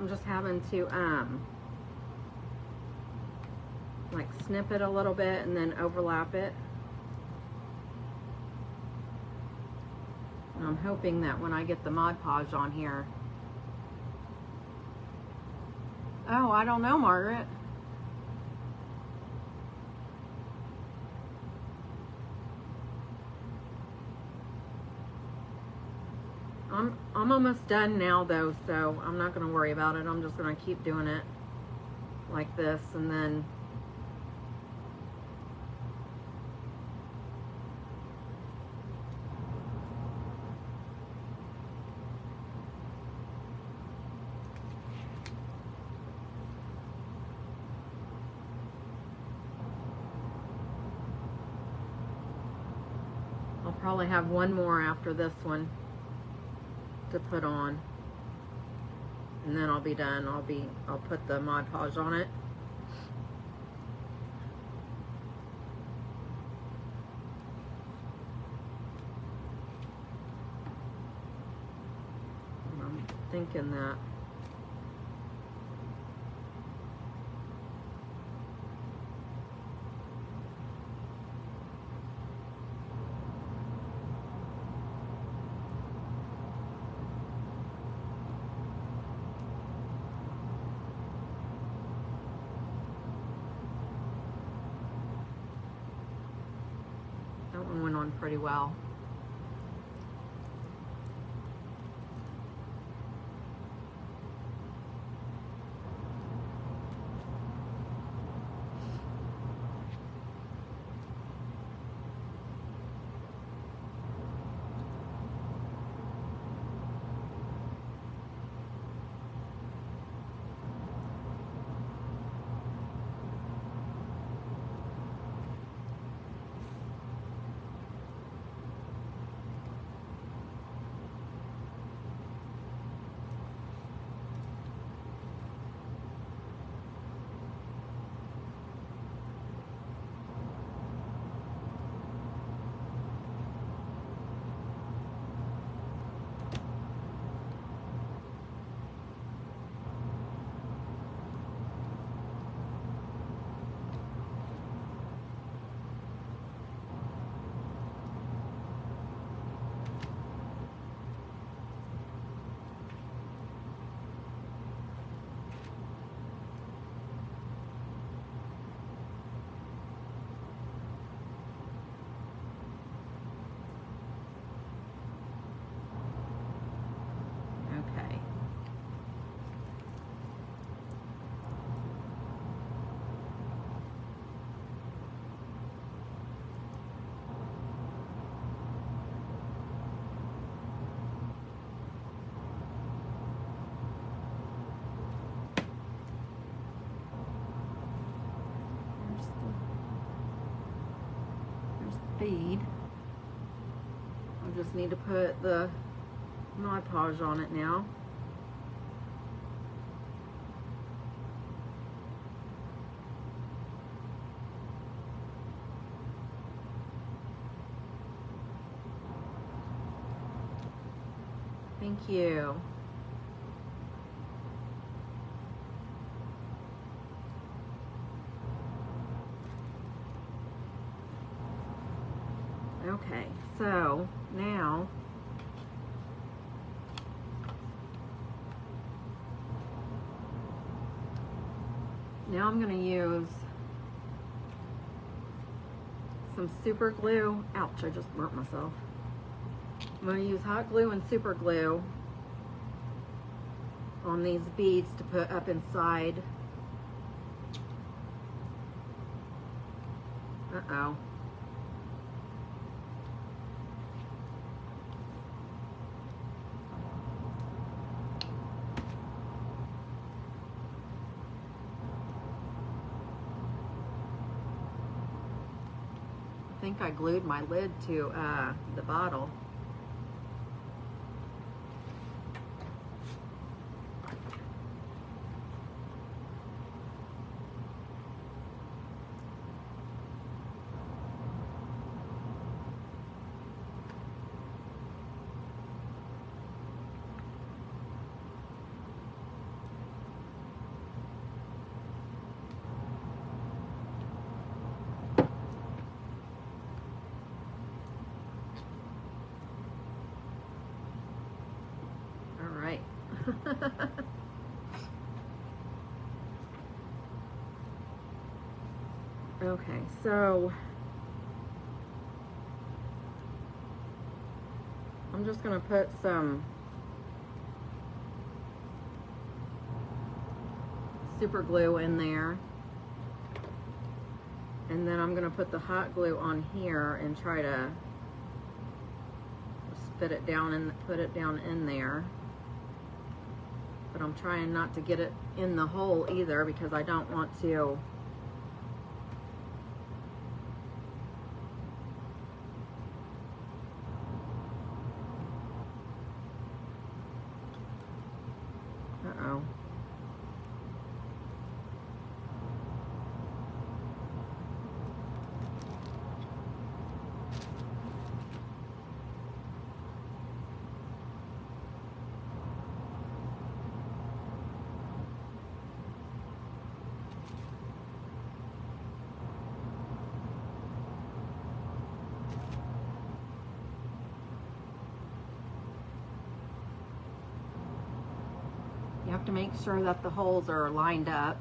I'm just having to like snip it a little bit and then overlap it. And I'm hoping that when I get the Mod Podge on here. Oh, I don't know, Margaret. I'm almost done now though, so I'm not going to worry about it. I'm just going to keep doing it like this, and then I'll probably have one more after this one to put on, and then I'll be done. I'll put the Mod Podge on it. I'm thinking that one went on pretty well. Okay. There's the bead. I just need to put the Mod Podge on it now. Thank you. Okay, so now I'm going to use some super glue. Ouch, I just burnt myself. I'm going to use hot glue and super glue on these beads to put up inside. Uh-oh. I think I glued my lid to the bottle. Okay, so I'm just gonna put some super glue in there, and then I'm gonna put the hot glue on here and try to fit it down and put it down in there. But I'm trying not to get it in the hole either, because I don't want to uh-oh. You have to make sure that the holes are lined up.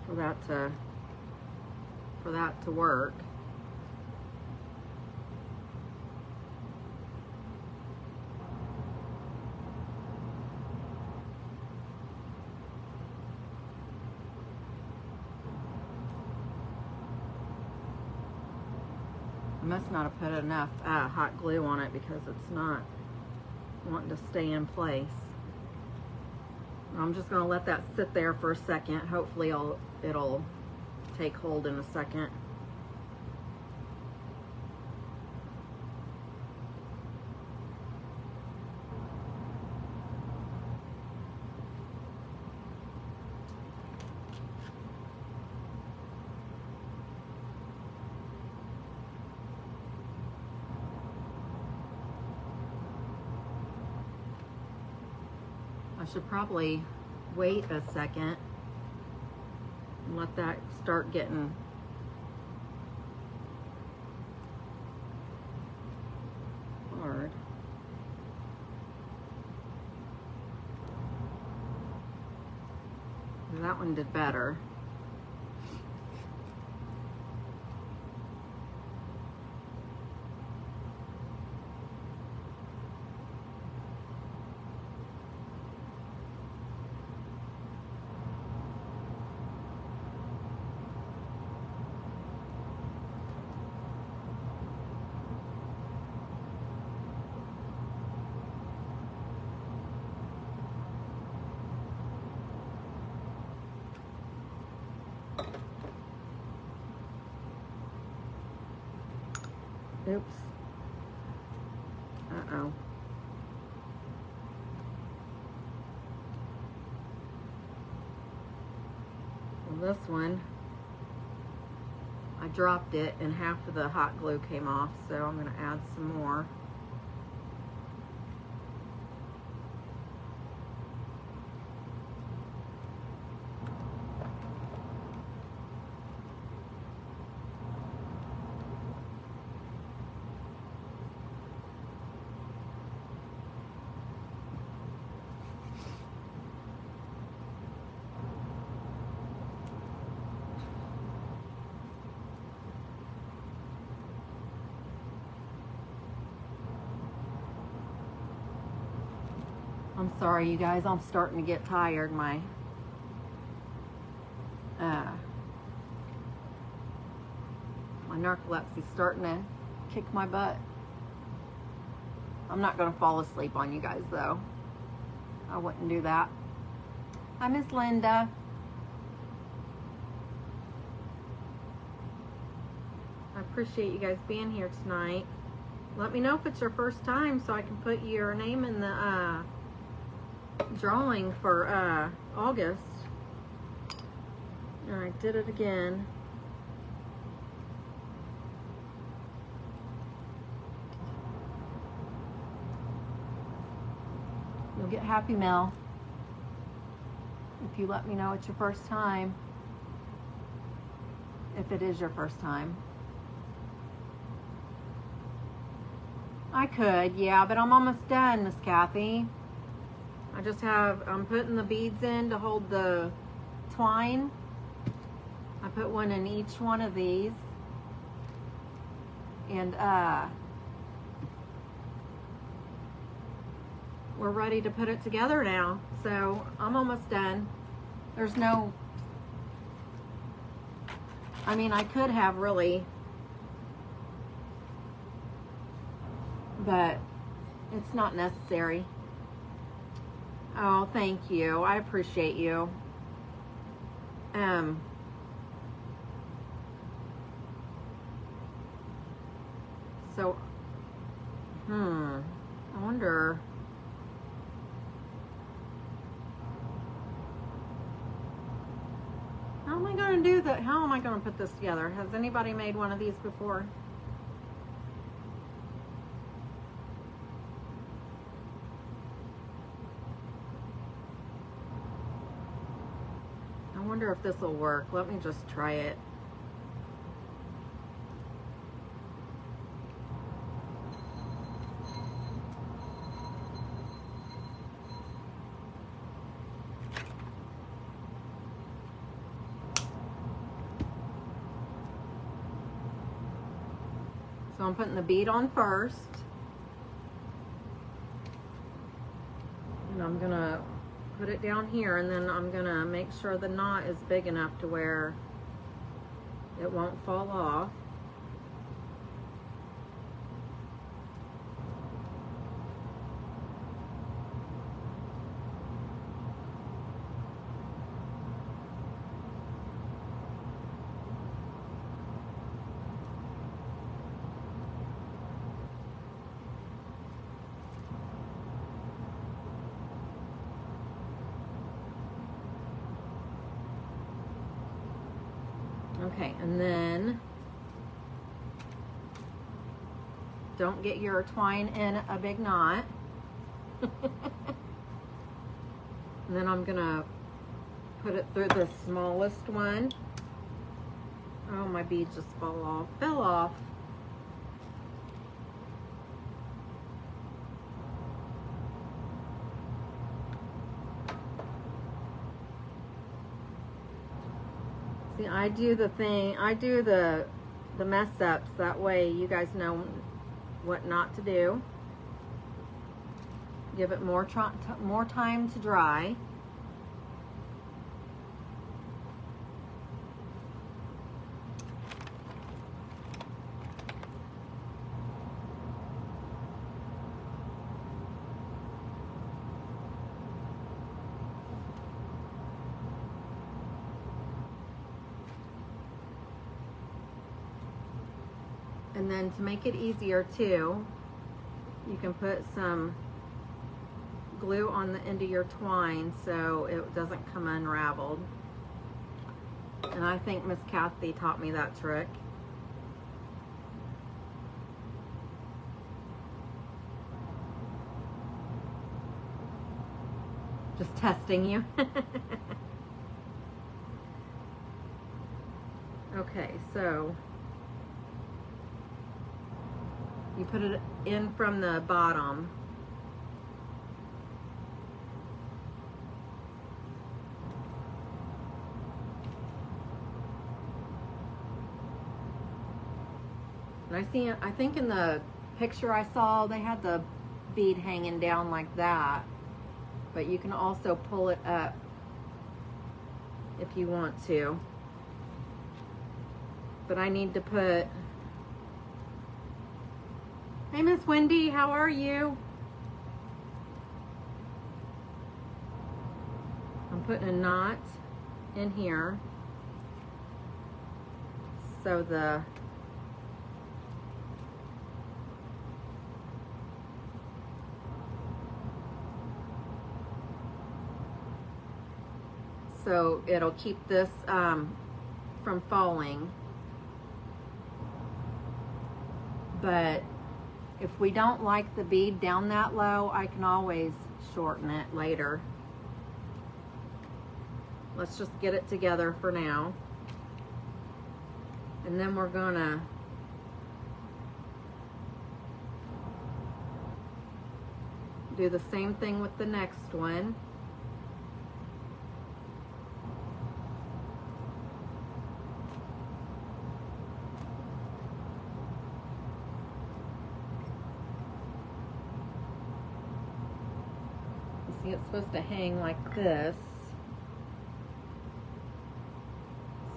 For that to work. I must not have put enough hot glue on it, because it's not wanting to stay in place. I'm just going to let that sit there for a second. Hopefully it'll take hold in a second. I should probably wait a second and let that start getting hard. That one did better. Oops. Uh-oh. Well, this one, I dropped it and half of the hot glue came off, so I'm going to add some more. I'm sorry, you guys, I'm starting to get tired. My narcolepsy's starting to kick my butt. I'm not going to fall asleep on you guys, though. I wouldn't do that. Hi, Miss Linda. I appreciate you guys being here tonight. Let me know if it's your first time so I can put your name in the drawing for August. All right, did it again. You'll get Happy Mail if you let me know it's your first time. If it is your first time. I could, yeah, but I'm almost done, Miss Kathy. I'm putting the beads in to hold the twine. I put one in each one of these. And we're ready to put it together now. So I'm almost done. There's no, I mean, I could have really, but it's not necessary. Oh, thank you. I appreciate you. So, I wonder. How am I going to do that? How am I going to put this together? Has anybody made one of these before? I wonder if this will work. Let me just try it. So I'm putting the bead on first. And I'm gonna put it down here, and then I'm gonna make sure the knot is big enough to where it won't fall off. Okay, and then don't get your twine in a big knot. And then I'm gonna put it through the smallest one. Oh, my bead just fell off. See, I do the mess ups, that way you guys know what not to do. Give it more time to dry. And then to make it easier too, you can put some glue on the end of your twine so it doesn't come unraveled. And I think Miss Kathy taught me that trick. Just testing you. Okay, so you put it in from the bottom. And I think in the picture I saw, they had the bead hanging down like that. But you can also pull it up if you want to. But I need to put... Hey, Miss Wendy, how are you? I'm putting a knot in here. So it'll keep this from falling. But if we don't like the bead down that low, I can always shorten it later. Let's just get it together for now. And then we're gonna do the same thing with the next one. You see, it's supposed to hang like this.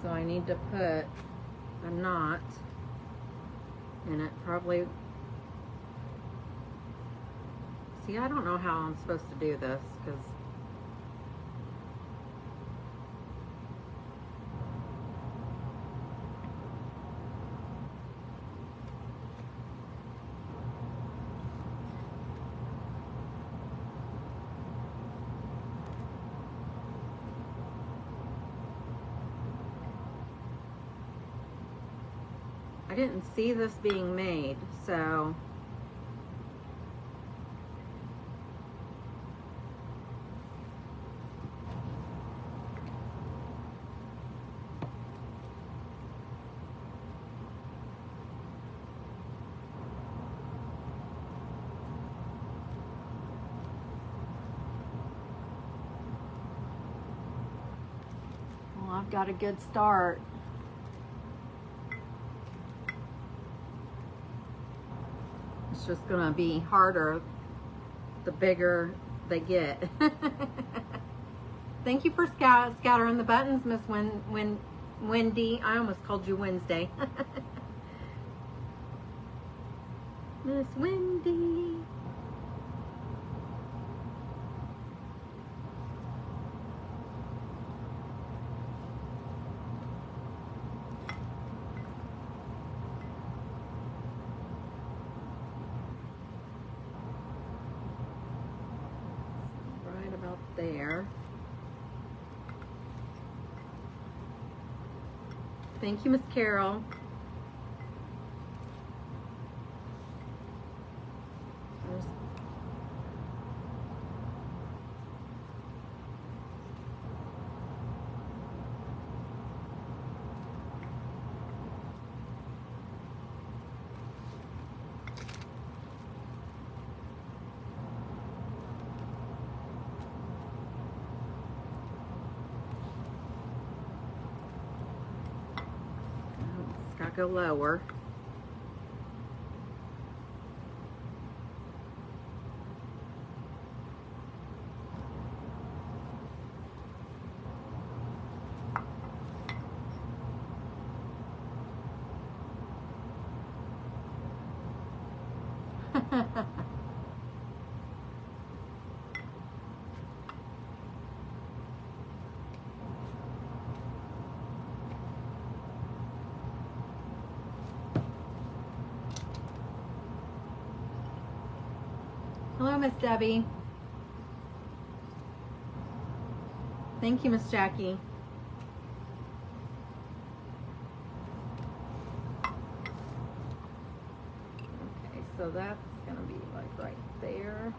So I need to put a knot in it, probably. See, I don't know how I'm supposed to do this, because I didn't see this being made, so well, I've got a good start. It's just gonna be harder the bigger they get. Thank you for scattering the buttons, Miss Wendy. I almost called you Wednesday. Miss Wendy. Right about there. Thank you, Miss Carol. It's gotta go lower. Hello, Miss Debbie. Thank you, Miss Jackie. Okay, so that's gonna be like right there.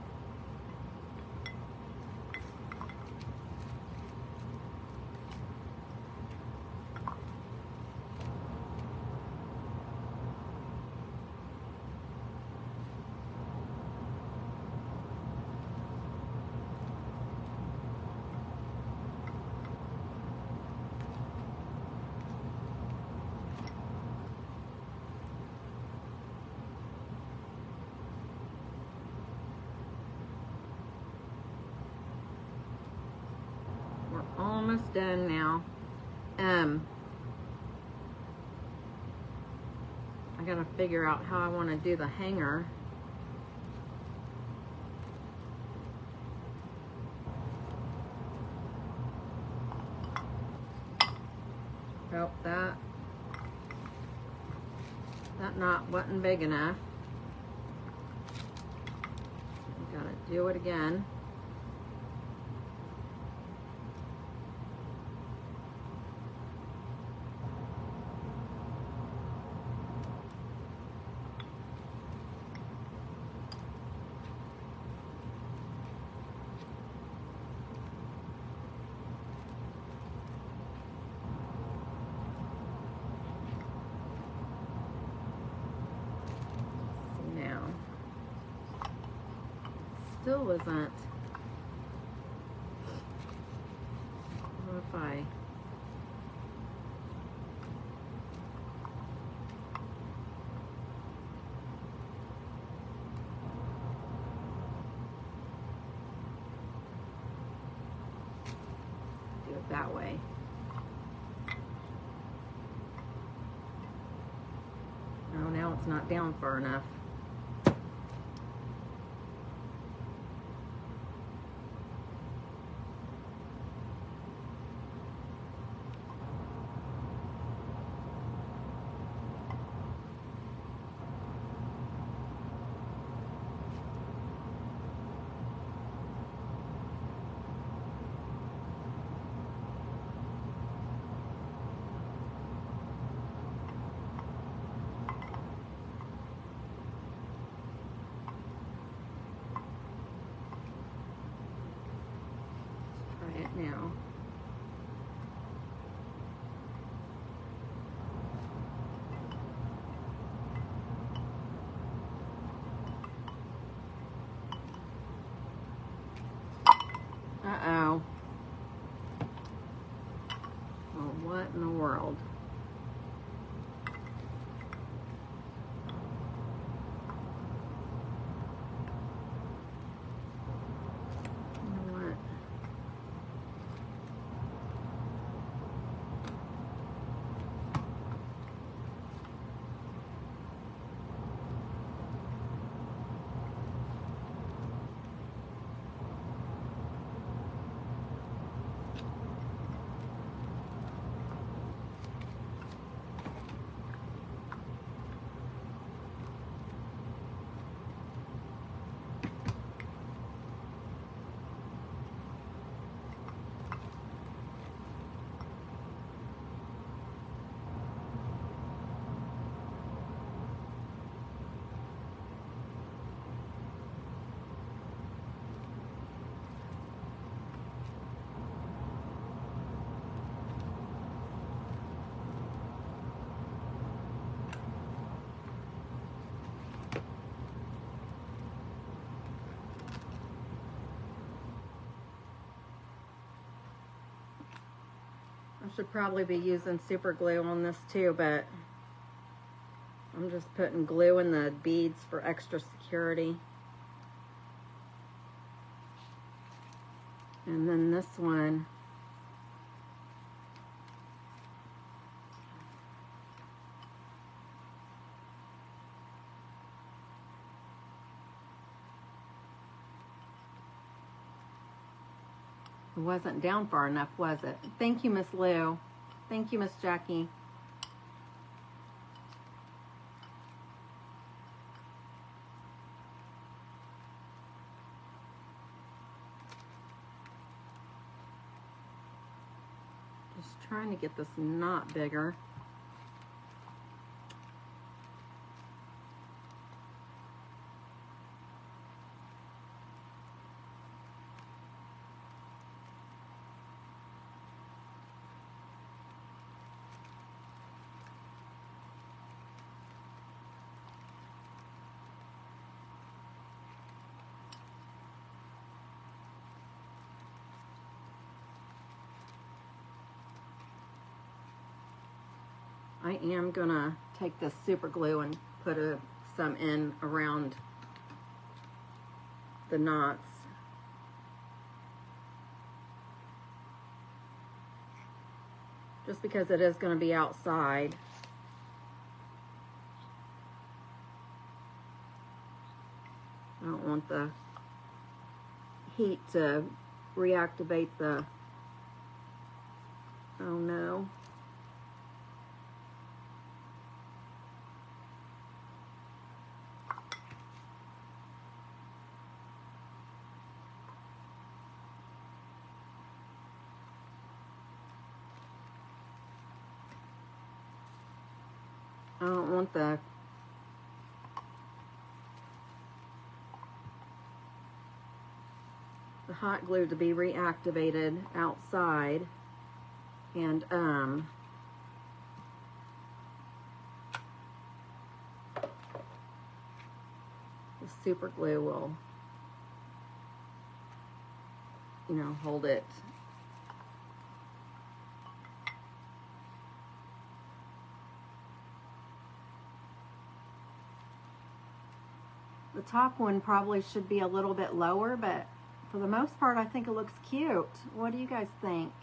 Almost done now. I gotta figure out how I want to do the hanger. Oh, that knot wasn't big enough. Gotta do it again. still isn't. What if I... do it that way? Oh, now it's not down far enough. Try it now. Uh-oh. Well, what in the world? You know what? I should probably be using super glue on this too, but I'm just putting glue in the beads for extra security. And then this one, it wasn't down far enough, was it? Thank you, Miss Lou. Thank you, Miss Jackie. Just trying to get this knot bigger. I am gonna take this super glue and put some in around the knots. Just because it is gonna be outside. I don't want the heat to reactivate the, oh no. I don't want the hot glue to be reactivated outside, and the super glue will you know, hold it. The top one probably should be a little bit lower, but for the most part, I think it looks cute. What do you guys think?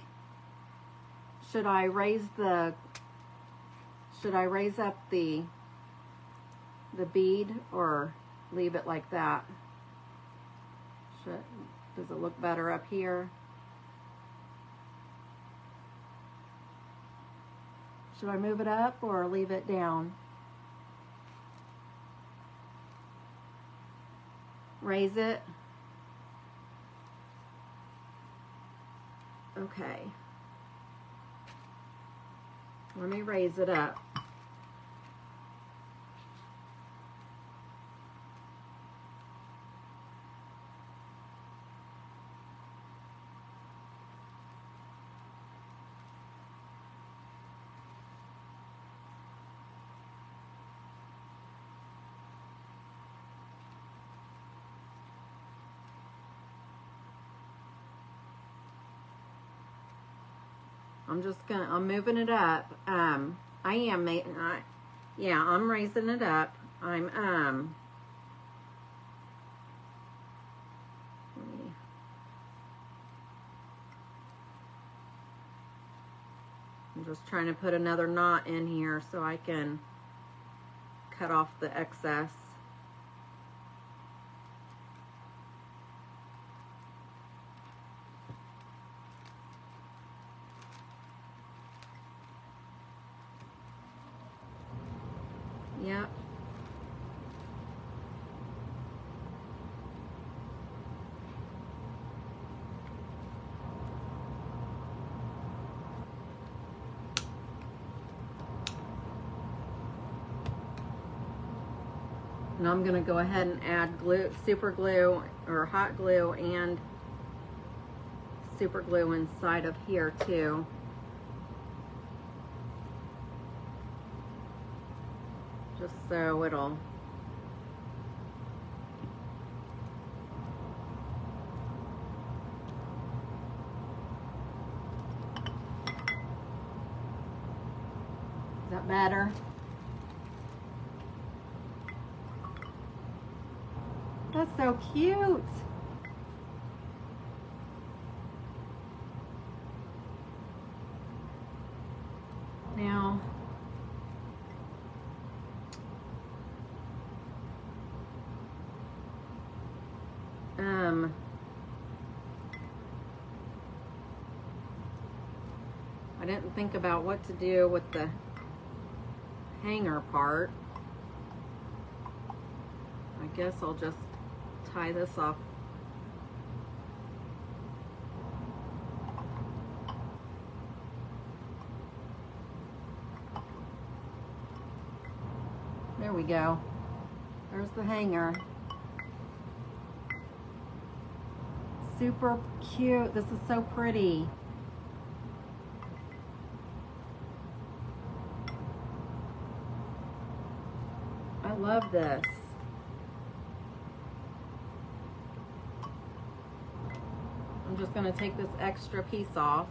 Should I raise up the bead or leave it like that? Does it look better up here? Should I move it up or leave it down? Raise it. Okay. Let me raise it up. I'm moving it up. I'm raising it up. I'm just trying to put another knot in here so I can cut off the excess. Yep. And I'm going to go ahead and add glue, super glue or hot glue and super glue inside of here too. Just so it'll Is that better? That's so cute. Now, I didn't think about what to do with the hanger part. I guess I'll just tie this off. There we go. There's the hanger. Super cute. This is so pretty. I love this. I'm just going to take this extra piece off.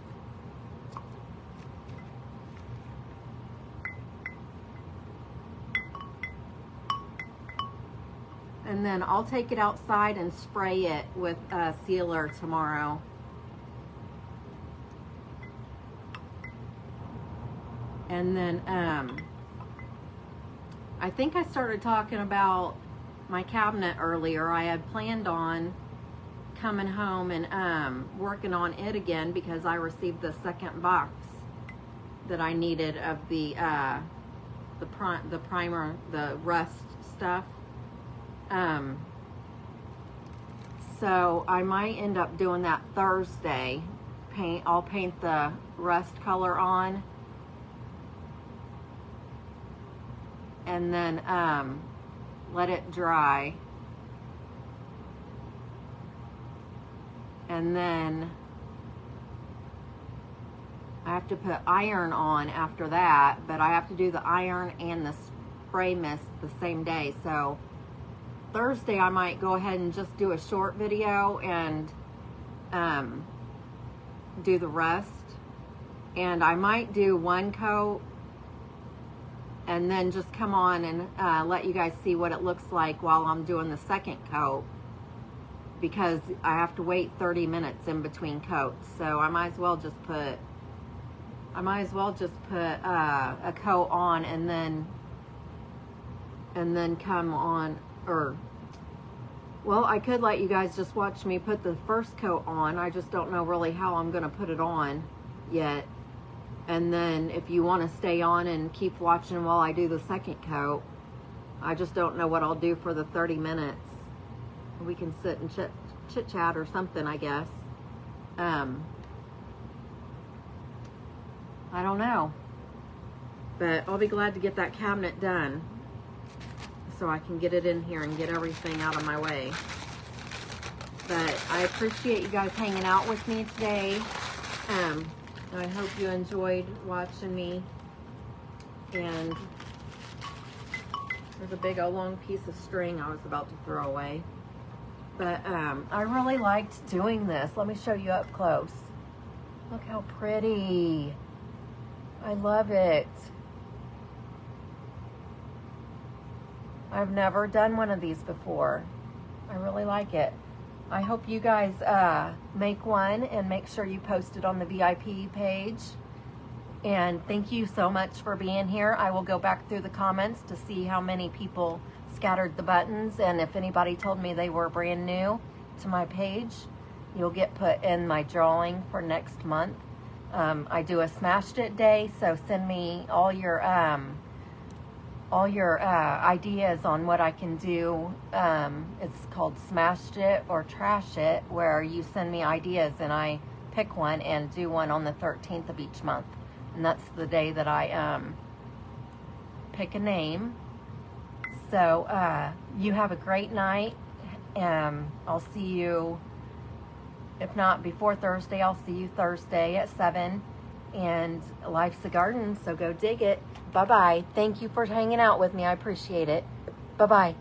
And then I'll take it outside and spray it with a sealer tomorrow. And then I think I started talking about my cabinet earlier. I had planned on coming home and working on it again because I received the second box that I needed of the primer, the rust stuff. So I might end up doing that Thursday. I'll paint the rust color on, and then let it dry, and then I have to put iron on after that, but I have to do the iron and the spray mist the same day. So Thursday I might go ahead and just do a short video and do the rest. And I might do one coat and then just come on and let you guys see what it looks like while I'm doing the second coat, because I have to wait 30 minutes in between coats. So I might as well just put a coat on and then come on, or well, I could let you guys just watch me put the first coat on. I just don't know really how I'm gonna put it on yet. And then if you want to stay on and keep watching while I do the second coat, I just don't know what I'll do for the 30 minutes. We can sit and chit chat or something, I guess. I don't know. But I'll be glad to get that cabinet done so I can get it in here and get everything out of my way. But I appreciate you guys hanging out with me today. I hope you enjoyed watching me. And there's a big old long piece of string I was about to throw away. But I really liked doing this. Let me show you up close. Look how pretty. I love it. I've never done one of these before. I really like it. I hope you guys make one and make sure you post it on the VIP page. And thank you so much for being here. I will go back through the comments to see how many people scattered the buttons, and if anybody told me they were brand new to my page, you'll get put in my drawing for next month. I do a Smashed It day, so send me all your ideas on what I can do. It's called Smashed It or Trash It, where you send me ideas and I pick one and do one on the 13th of each month. And that's the day that I pick a name. So you have a great night. I'll see you, if not before Thursday, I'll see you Thursday at 7. And life's a garden, so go dig it. Bye-bye. Thank you for hanging out with me. I appreciate it. Bye-bye.